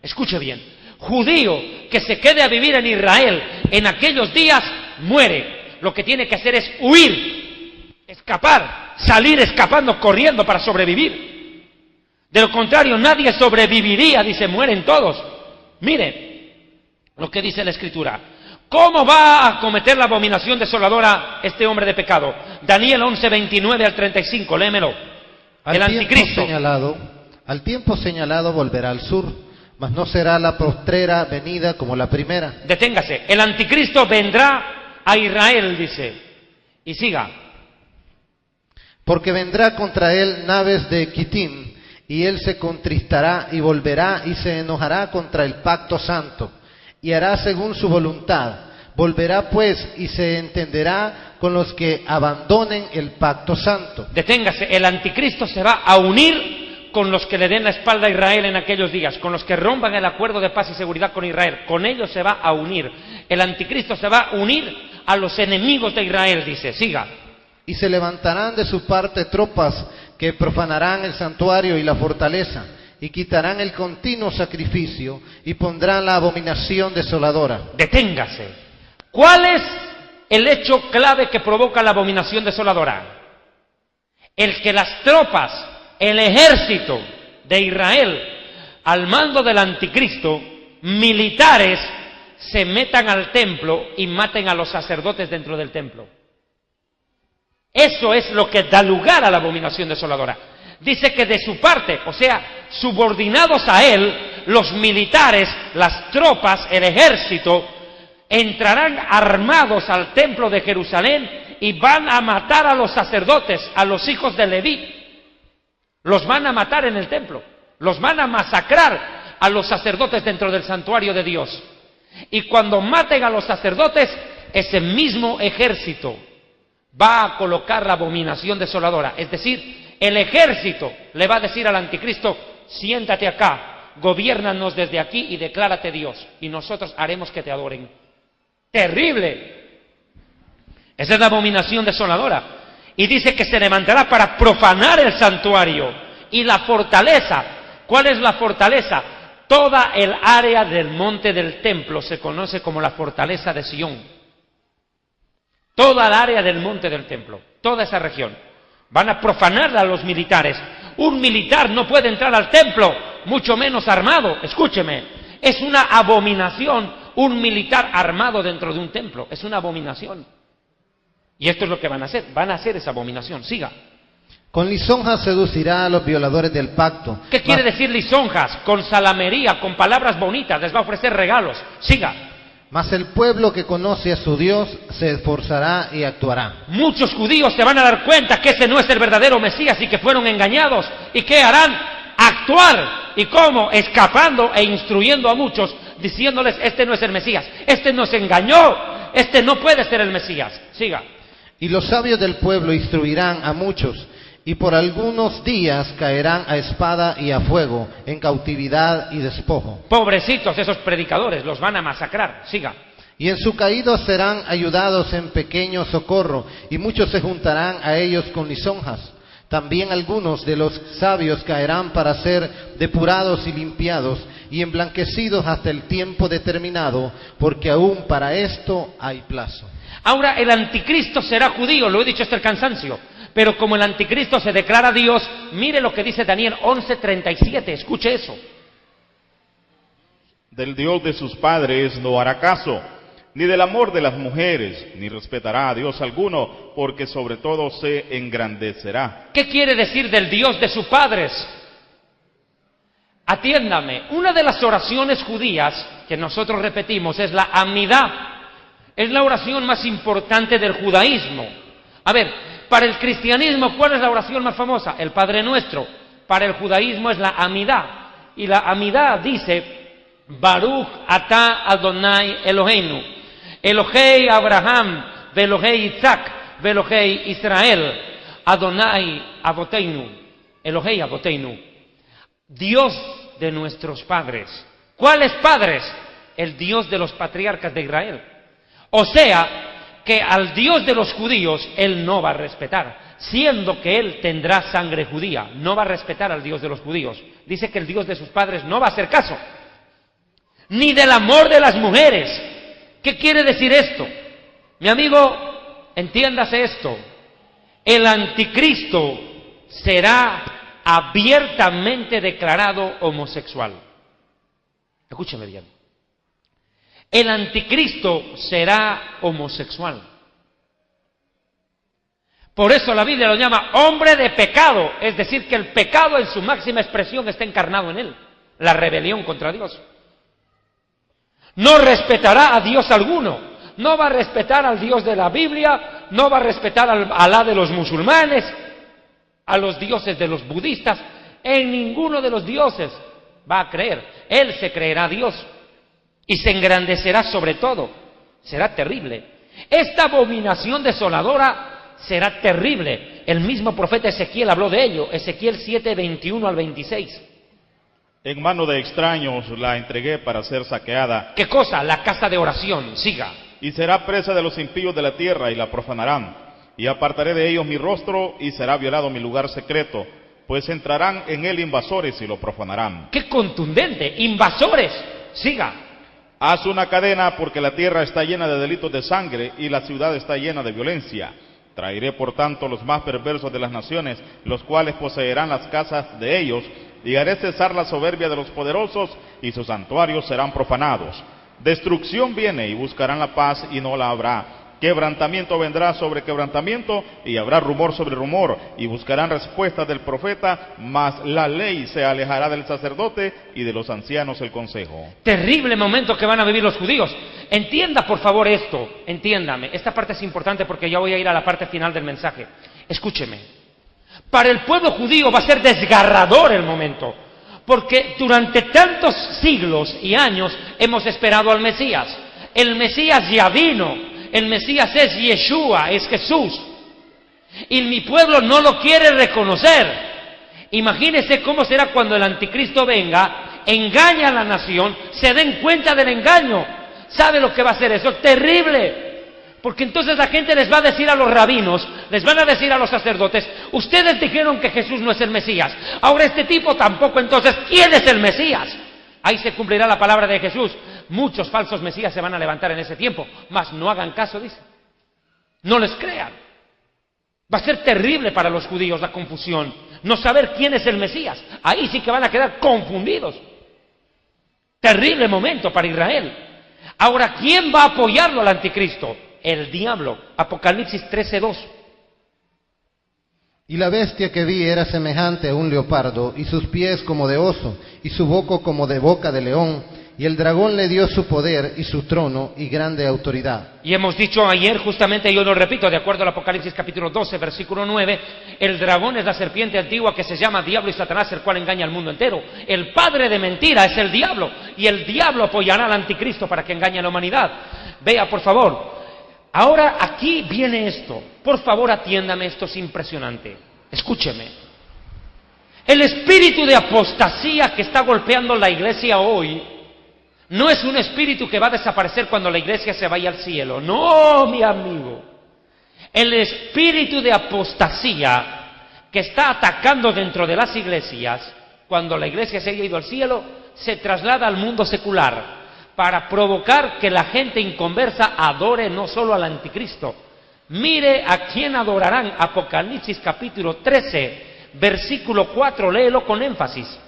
Escuche bien. Judío que se quede a vivir en Israel en aquellos días muere. Lo que tiene que hacer es huir, escapar, salir escapando, corriendo para sobrevivir. De lo contrario, nadie sobreviviría, dice, mueren todos. Mire lo que dice la Escritura. ¿Cómo va a cometer la abominación desoladora este hombre de pecado? Daniel 11, 29 al 35, léemelo. El anticristo. Al tiempo señalado volverá al sur, mas no será la postrera venida como la primera. Deténgase. El anticristo vendrá a Israel, dice. Y siga. Porque vendrá contra él naves de Quitim, y él se contristará y volverá y se enojará contra el pacto santo, y hará según su voluntad. Volverá pues y se entenderá con los que abandonen el pacto santo. Deténgase. El anticristo se va a unir con los que le den la espalda a Israel en aquellos días, con los que rompan el acuerdo de paz y seguridad con Israel. Con ellos se va a unir. El anticristo se va a unir a los enemigos de Israel, dice. Siga. Y se levantarán de su parte tropas que profanarán el santuario y la fortaleza, y quitarán el continuo sacrificio, y pondrán la abominación desoladora. Deténgase. ¿Cuál es el hecho clave que provoca la abominación desoladora? El que las tropas, el ejército de Israel, al mando del anticristo, militares, se metan al templo y maten a los sacerdotes dentro del templo. Eso es lo que da lugar a la abominación desoladora. Dice que de su parte, o sea, subordinados a él, los militares, las tropas, el ejército, entrarán armados al templo de Jerusalén y van a matar a los sacerdotes, a los hijos de Leví. Los van a matar en el templo, los van a masacrar a los sacerdotes dentro del santuario de Dios. Y cuando maten a los sacerdotes, ese mismo ejército va a colocar la abominación desoladora. Es decir, el ejército le va a decir al anticristo: siéntate acá, gobiérnanos desde aquí y declárate Dios, y nosotros haremos que te adoren. ¡Terrible! Esa es la abominación desoladora. Y dice que se levantará para profanar el santuario y la fortaleza. ¿Cuál es la fortaleza? Toda el área del monte del templo se conoce como la fortaleza de Sión. Toda el área del monte del templo, toda esa región. Van a profanarla a los militares. Un militar no puede entrar al templo, mucho menos armado. Escúcheme, es una abominación un militar armado dentro de un templo. Es una abominación. Y esto es lo que van a hacer esa abominación. Siga. Con lisonjas seducirá a los violadores del pacto. ¿Qué quiere decir lisonjas? Con salamería, con palabras bonitas, les va a ofrecer regalos. Siga. Mas el pueblo que conoce a su Dios se esforzará y actuará. Muchos judíos se van a dar cuenta que ese no es el verdadero Mesías y que fueron engañados. ¿Y qué harán? Actuar. ¿Y cómo? Escapando e instruyendo a muchos, diciéndoles: este no es el Mesías, este nos engañó, este no puede ser el Mesías. Siga. Y los sabios del pueblo instruirán a muchos, y por algunos días caerán a espada y a fuego, en cautividad y despojo. Pobrecitos esos predicadores, los van a masacrar. Siga. Y en su caído serán ayudados en pequeño socorro, y muchos se juntarán a ellos con lisonjas. También algunos de los sabios caerán para ser depurados y limpiados, y emblanquecidos hasta el tiempo determinado, porque aún para esto hay plazo. Ahora el anticristo será judío, lo he dicho hasta el cansancio, pero como el anticristo se declara Dios, mire lo que dice Daniel 11:37, escuche eso. Del Dios de sus padres no hará caso, ni del amor de las mujeres, ni respetará a Dios alguno, porque sobre todo se engrandecerá. ¿Qué quiere decir del Dios de sus padres? Atiéndame, una de las oraciones judías que nosotros repetimos es la Amidá. Es la oración más importante del judaísmo. A ver, para el cristianismo, ¿cuál es la oración más famosa? El Padre Nuestro. Para el judaísmo es la Amidá. Y la Amidá dice: Baruch atah Adonai Eloheinu, Elohei Abraham, Velohei Isaac, Velohei Israel, Adonai Aboteinu, Elohei Aboteinu. Dios de nuestros padres. ¿Cuáles padres? El Dios de los patriarcas de Israel. O sea, que al Dios de los judíos Él no va a respetar, siendo que Él tendrá sangre judía, no va a respetar al Dios de los judíos. Dice que el Dios de sus padres no va a hacer caso, ni del amor de las mujeres. ¿Qué quiere decir esto? Mi amigo, entiéndase esto: el anticristo será abiertamente declarado homosexual. Escúcheme bien. El anticristo será homosexual. Por eso la Biblia lo llama hombre de pecado, es decir, que el pecado en su máxima expresión está encarnado en él, la rebelión contra Dios. No respetará a Dios alguno, no va a respetar al Dios de la Biblia, no va a respetar al Alá de los musulmanes, a los dioses de los budistas, en ninguno de los dioses va a creer. Él se creerá Dios. Y se engrandecerá sobre todo. Será terrible. Esta abominación desoladora será terrible. El mismo profeta Ezequiel habló de ello. Ezequiel 7:21 al 26. En mano de extraños la entregué para ser saqueada. ¿Qué cosa? La casa de oración. Siga. Y será presa de los impíos de la tierra y la profanarán. Y apartaré de ellos mi rostro y será violado mi lugar secreto. Pues entrarán en él invasores y lo profanarán. ¡Qué contundente! ¡Invasores! Siga. Haz una cadena porque la tierra está llena de delitos de sangre y la ciudad está llena de violencia. Traeré por tanto los más perversos de las naciones, los cuales poseerán las casas de ellos, y haré cesar la soberbia de los poderosos, y sus santuarios serán profanados. Destrucción viene y buscarán la paz y no la habrá. Quebrantamiento vendrá sobre quebrantamiento y habrá rumor sobre rumor, y buscarán respuestas del profeta, mas la ley se alejará del sacerdote y de los ancianos el consejo. Terrible momento que van a vivir los judíos. Entienda por favor esto, entiéndame, esta parte es importante porque ya voy a ir a la parte final del mensaje. Escúcheme, para el pueblo judío va a ser desgarrador el momento, Porque durante tantos siglos y años hemos esperado al Mesías. El Mesías ya vino. El Mesías es Yeshua, es Jesús. Y mi pueblo no lo quiere reconocer. Imagínense cómo será cuando el anticristo venga, engaña a la nación, se den cuenta del engaño. ¿Sabe lo que va a hacer eso? Terrible. Porque entonces la gente les va a decir a los rabinos, les van a decir a los sacerdotes, ustedes dijeron que Jesús no es el Mesías, ahora este tipo tampoco, entonces, ¿quién es el Mesías? Ahí se cumplirá la palabra de Jesús. Muchos falsos mesías se van a levantar en ese tiempo, mas no hagan caso, dice. No les crean. Va a ser terrible para los judíos la confusión, no saber quién es el Mesías. Ahí sí que van a quedar confundidos. Terrible momento para Israel. Ahora, ¿quién va a apoyarlo al anticristo? El diablo. Apocalipsis 13:2. Y la bestia que vi era semejante a un leopardo, y sus pies como de oso, y su boca como de boca de león, y el dragón le dio su poder y su trono y grande autoridad. Y hemos dicho ayer, justamente, yo lo repito, de acuerdo al Apocalipsis capítulo 12, versículo 9, el dragón es la serpiente antigua que se llama Diablo y Satanás, el cual engaña al mundo entero. El padre de mentira es el diablo, y el diablo apoyará al anticristo para que engañe a la humanidad. Vea, por favor. Ahora aquí viene esto. Por favor, atiéndame, esto es impresionante. Escúcheme. El espíritu de apostasía que está golpeando la iglesia hoy no es un espíritu que va a desaparecer cuando la iglesia se vaya al cielo. No, mi amigo. El espíritu de apostasía que está atacando dentro de las iglesias, cuando la iglesia se haya ido al cielo, se traslada al mundo secular para provocar que la gente inconversa adore no solo al anticristo. Mire a quién adorarán. Apocalipsis capítulo 13, versículo 4, léelo con énfasis.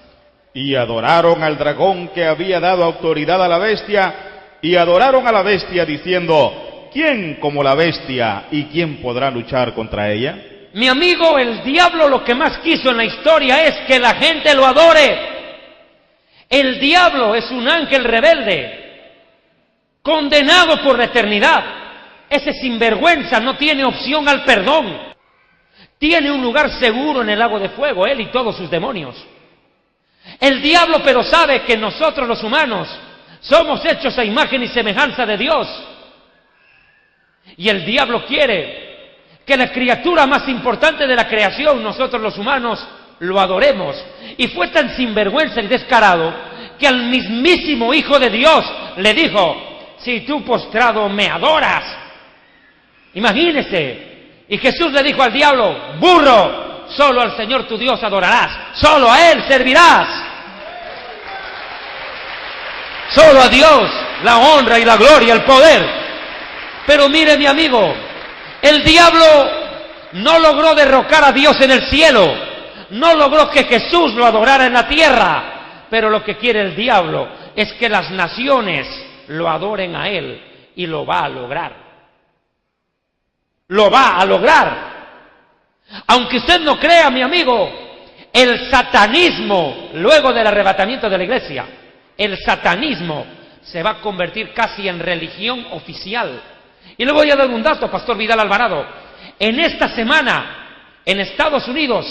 Y adoraron al dragón que había dado autoridad a la bestia, y adoraron a la bestia diciendo, ¿quién como la bestia y quién podrá luchar contra ella? Mi amigo, el diablo lo que más quiso en la historia es que la gente lo adore. El diablo es un ángel rebelde, condenado por la eternidad. Ese sinvergüenza no tiene opción al perdón. Tiene un lugar seguro en el lago de fuego, él y todos sus demonios. El diablo pero sabe que nosotros los humanos somos hechos a imagen y semejanza de Dios. Y el diablo quiere que la criatura más importante de la creación, nosotros los humanos, lo adoremos. Y fue tan sinvergüenza y descarado que al mismísimo Hijo de Dios le dijo, si tú postrado me adoras. Imagínese. Y Jesús le dijo al diablo, burro, solo al Señor tu Dios adorarás, solo a Él servirás. Solo a Dios la honra y la gloria, el poder. Pero mire, mi amigo, el diablo no logró derrocar a Dios en el cielo, no logró que Jesús lo adorara en la tierra, pero lo que quiere el diablo es que las naciones lo adoren a Él, y lo va a lograr. Lo va a lograr. Aunque usted no crea, mi amigo, el satanismo, luego del arrebatamiento de la iglesia, el satanismo se va a convertir casi en religión oficial. Y le voy a dar un dato, Pastor Vidal Alvarado. En esta semana, en Estados Unidos,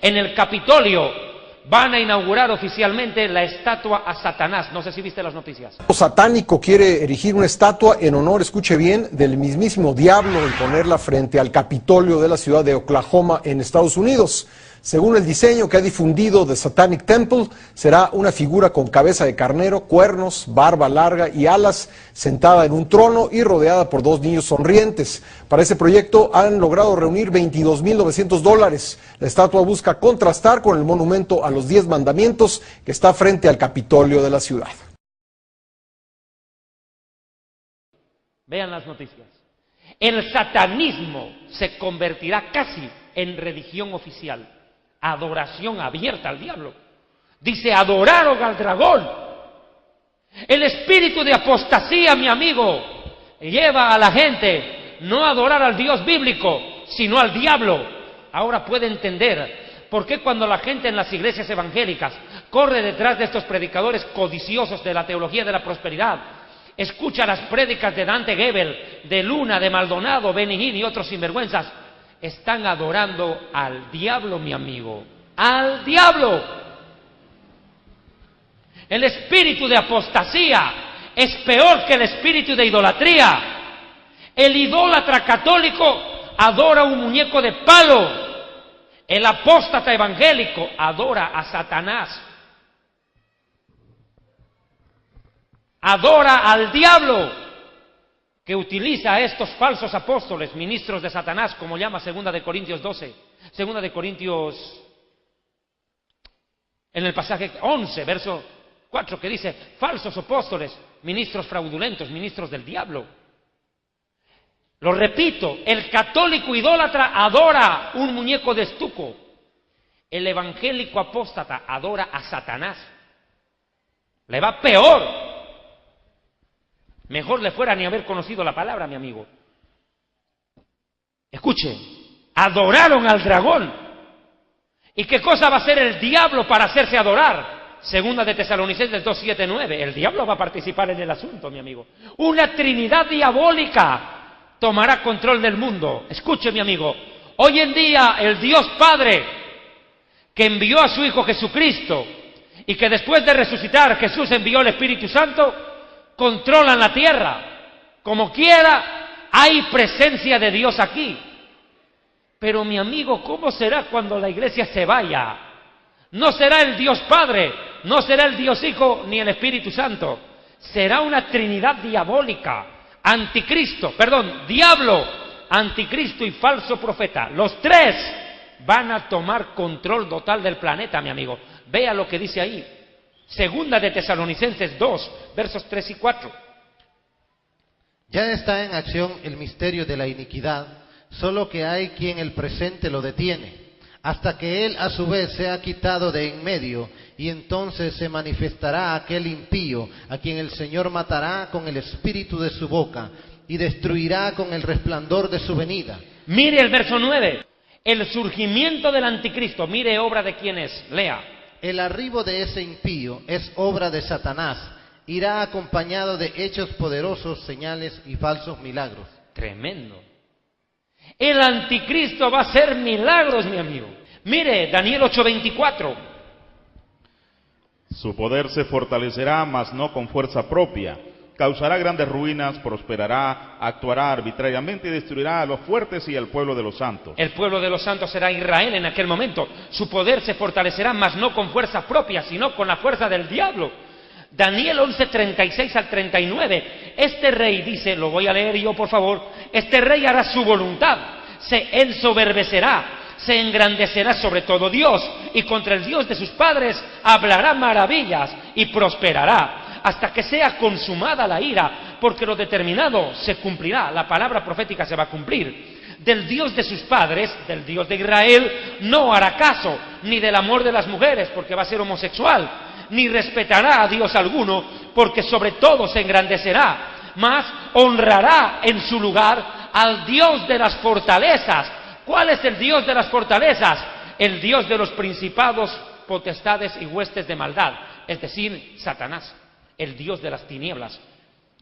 en el Capitolio, van a inaugurar oficialmente la estatua a Satanás. No sé si viste las noticias. El satánico quiere erigir una estatua en honor, escuche bien, del mismísimo diablo y ponerla frente al Capitolio de la ciudad de Oklahoma en Estados Unidos. Según el diseño que ha difundido The Satanic Temple, será una figura con cabeza de carnero, cuernos, barba larga y alas, sentada en un trono y rodeada por dos niños sonrientes. Para ese proyecto han logrado reunir $22,900. La estatua busca contrastar con el monumento a los 10 mandamientos que está frente al Capitolio de la ciudad. Vean las noticias. El satanismo se convertirá casi en religión oficial. Adoración abierta al diablo. Dice, adoraron al dragón. El espíritu de apostasía, mi amigo, lleva a la gente no a adorar al Dios bíblico, sino al diablo. Ahora puede entender por qué cuando la gente en las iglesias evangélicas corre detrás de estos predicadores codiciosos de la teología de la prosperidad, escucha las prédicas de Dante Gebel, de Luna, de Maldonado, Benny Hinn y otros sinvergüenzas. Están adorando al diablo, mi amigo, al diablo. El espíritu de apostasía es peor que el espíritu de idolatría. El idólatra católico adora un muñeco de palo. El apóstata evangélico adora a Satanás. Adora al diablo, que utiliza a estos falsos apóstoles, ministros de Satanás, como llama 2 de Corintios 12, 2 de Corintios, en el pasaje 11, verso 4, que dice, falsos apóstoles, ministros fraudulentos, ministros del diablo. Lo repito, el católico idólatra adora un muñeco de estuco. El evangélico apóstata adora a Satanás. Le va peor. Mejor le fuera ni haber conocido la palabra, mi amigo. Escuche, adoraron al dragón. ¿Y qué cosa va a hacer el diablo para hacerse adorar? 2 de Tesalonicenses 2, 7, 9. El diablo va a participar en el asunto, mi amigo. Una trinidad diabólica tomará control del mundo. Escuche, mi amigo, hoy en día el Dios Padre, que envió a su Hijo Jesucristo, y que después de resucitar Jesús envió el Espíritu Santo, controlan la tierra. Como quiera, hay presencia de Dios aquí. Pero mi amigo, ¿cómo será cuando la iglesia se vaya? No será el Dios Padre, no será el Dios Hijo, ni el Espíritu Santo. Será una trinidad diabólica. Diablo, anticristo y falso profeta. Los tres van a tomar control total del planeta, mi amigo. Vea lo que dice ahí. 2 de Tesalonicenses 2, versos 3 y 4. Ya está en acción el misterio de la iniquidad, solo que hay quien el presente lo detiene, hasta que él a su vez sea quitado de en medio, y entonces se manifestará aquel impío, a quien el Señor matará con el espíritu de su boca, y destruirá con el resplandor de su venida. Mire el verso 9, el surgimiento del anticristo. Mire obra de quién es, lea. El arribo de ese impío es obra de Satanás, irá acompañado de hechos poderosos, señales y falsos milagros. Tremendo. El anticristo va a hacer milagros, mi amigo. Mire, Daniel 8:24. Su poder se fortalecerá, mas no con fuerza propia. Causará grandes ruinas, prosperará, actuará arbitrariamente y destruirá a los fuertes y al pueblo de los santos. El pueblo de los santos será Israel en aquel momento. Su poder se fortalecerá, mas no con fuerza propia, sino con la fuerza del diablo. Daniel 11:36 al 39. Este rey dice, lo voy a leer yo por favor, este rey hará su voluntad, se ensoberbecerá, se engrandecerá sobre todo Dios, y contra el Dios de sus padres hablará maravillas y prosperará, hasta que sea consumada la ira, porque lo determinado se cumplirá, la palabra profética se va a cumplir. Del Dios de sus padres, del Dios de Israel, no hará caso, ni del amor de las mujeres, porque va a ser homosexual, ni respetará a Dios alguno, porque sobre todo se engrandecerá, mas honrará en su lugar al Dios de las fortalezas. ¿Cuál es el Dios de las fortalezas? El Dios de los principados, potestades y huestes de maldad, es decir, Satanás, el Dios de las tinieblas,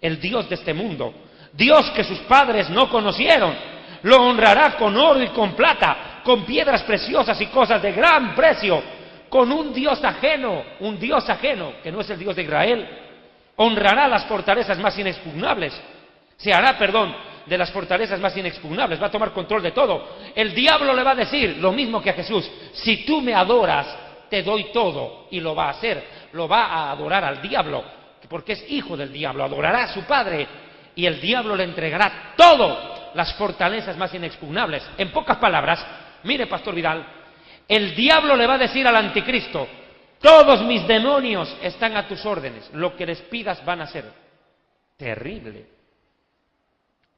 el Dios de este mundo, Dios que sus padres no conocieron. Lo honrará con oro y con plata, con piedras preciosas y cosas de gran precio, con un Dios ajeno, que no es el Dios de Israel. Honrará las fortalezas más inexpugnables, se hará, de las fortalezas más inexpugnables, va a tomar control de todo. El diablo le va a decir lo mismo que a Jesús: si tú me adoras, te doy todo, y lo va a hacer, lo va a adorar al diablo, porque es hijo del diablo, adorará a su padre, y el diablo le entregará todo, las fortalezas más inexpugnables. En pocas palabras, mire, Pastor Vidal, el diablo le va a decir al anticristo: todos mis demonios están a tus órdenes, lo que les pidas van a hacer. Terrible.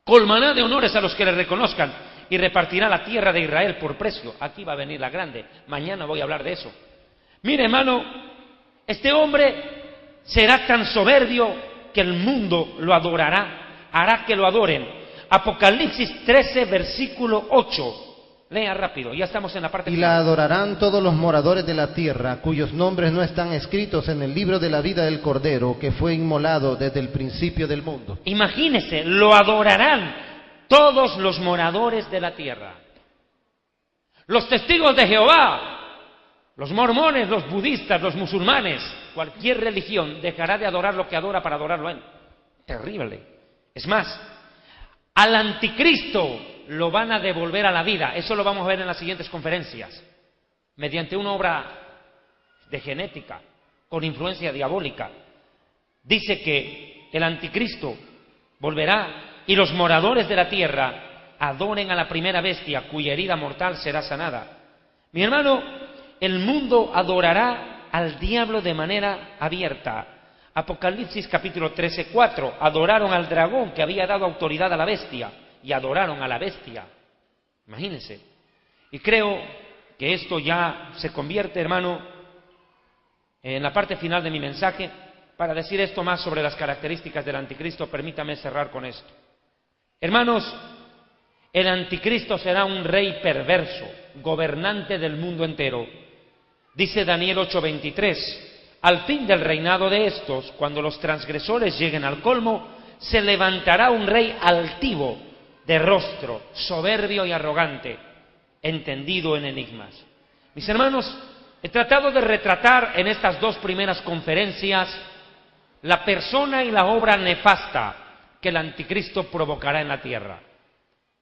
Colmará de honores a los que le reconozcan y repartirá la tierra de Israel por precio. Aquí va a venir la grande, mañana voy a hablar de eso. Mire, hermano, este hombre será tan soberbio que el mundo lo adorará, hará que lo adoren. Apocalipsis 13, versículo 8. Lea rápido, ya estamos en la parte final. Y la adorarán todos los moradores de la tierra, cuyos nombres no están escritos en el libro de la vida del Cordero, que fue inmolado desde el principio del mundo. Imagínese, lo adorarán todos los moradores de la tierra. Los testigos de Jehová, los mormones, los budistas, los musulmanes, cualquier religión dejará de adorar lo que adora para adorarlo a él. Terrible. Es más, al anticristo lo van a devolver a la vida. Eso lo vamos a ver en las siguientes conferencias, mediante una obra de genética con influencia diabólica. Dice que el anticristo volverá y los moradores de la tierra adoren a la primera bestia cuya herida mortal será sanada. Mi hermano, el mundo adorará al diablo de manera abierta. Apocalipsis capítulo 13:4, adoraron al dragón que había dado autoridad a la bestia y adoraron a la bestia. Imagínense. Y creo que esto ya se convierte, hermano, en la parte final de mi mensaje. Para decir esto más sobre las características del anticristo, permítame cerrar con esto. Hermanos, el anticristo será un rey perverso, gobernante del mundo entero. Dice Daniel 8:23, al fin del reinado de estos, cuando los transgresores lleguen al colmo, se levantará un rey altivo, de rostro, soberbio y arrogante, entendido en enigmas. Mis hermanos, he tratado de retratar en estas dos primeras conferencias la persona y la obra nefasta que el anticristo provocará en la tierra.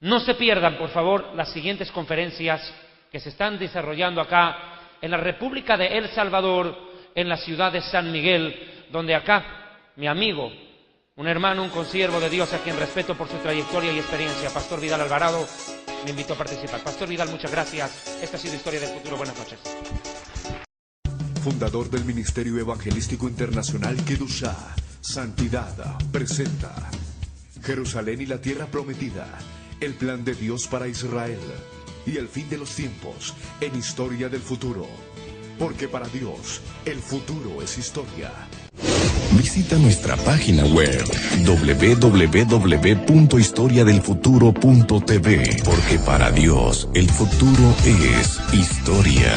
No se pierdan, por favor, las siguientes conferencias que se están desarrollando acá en la República de El Salvador, en la ciudad de San Miguel, donde acá mi amigo, un hermano, un consiervo de Dios a quien respeto por su trayectoria y experiencia, Pastor Vidal Alvarado, me invitó a participar. Pastor Vidal, muchas gracias. Esta ha sido Historia del Futuro. Buenas noches. Fundador del Ministerio Evangelístico Internacional Kedushá, Santidad, presenta Jerusalén y la Tierra Prometida, el plan de Dios para Israel y el fin de los tiempos en Historia del Futuro. Porque para Dios, el futuro es historia. Visita nuestra página web www.historiadelfuturo.tv, porque para Dios el futuro es historia.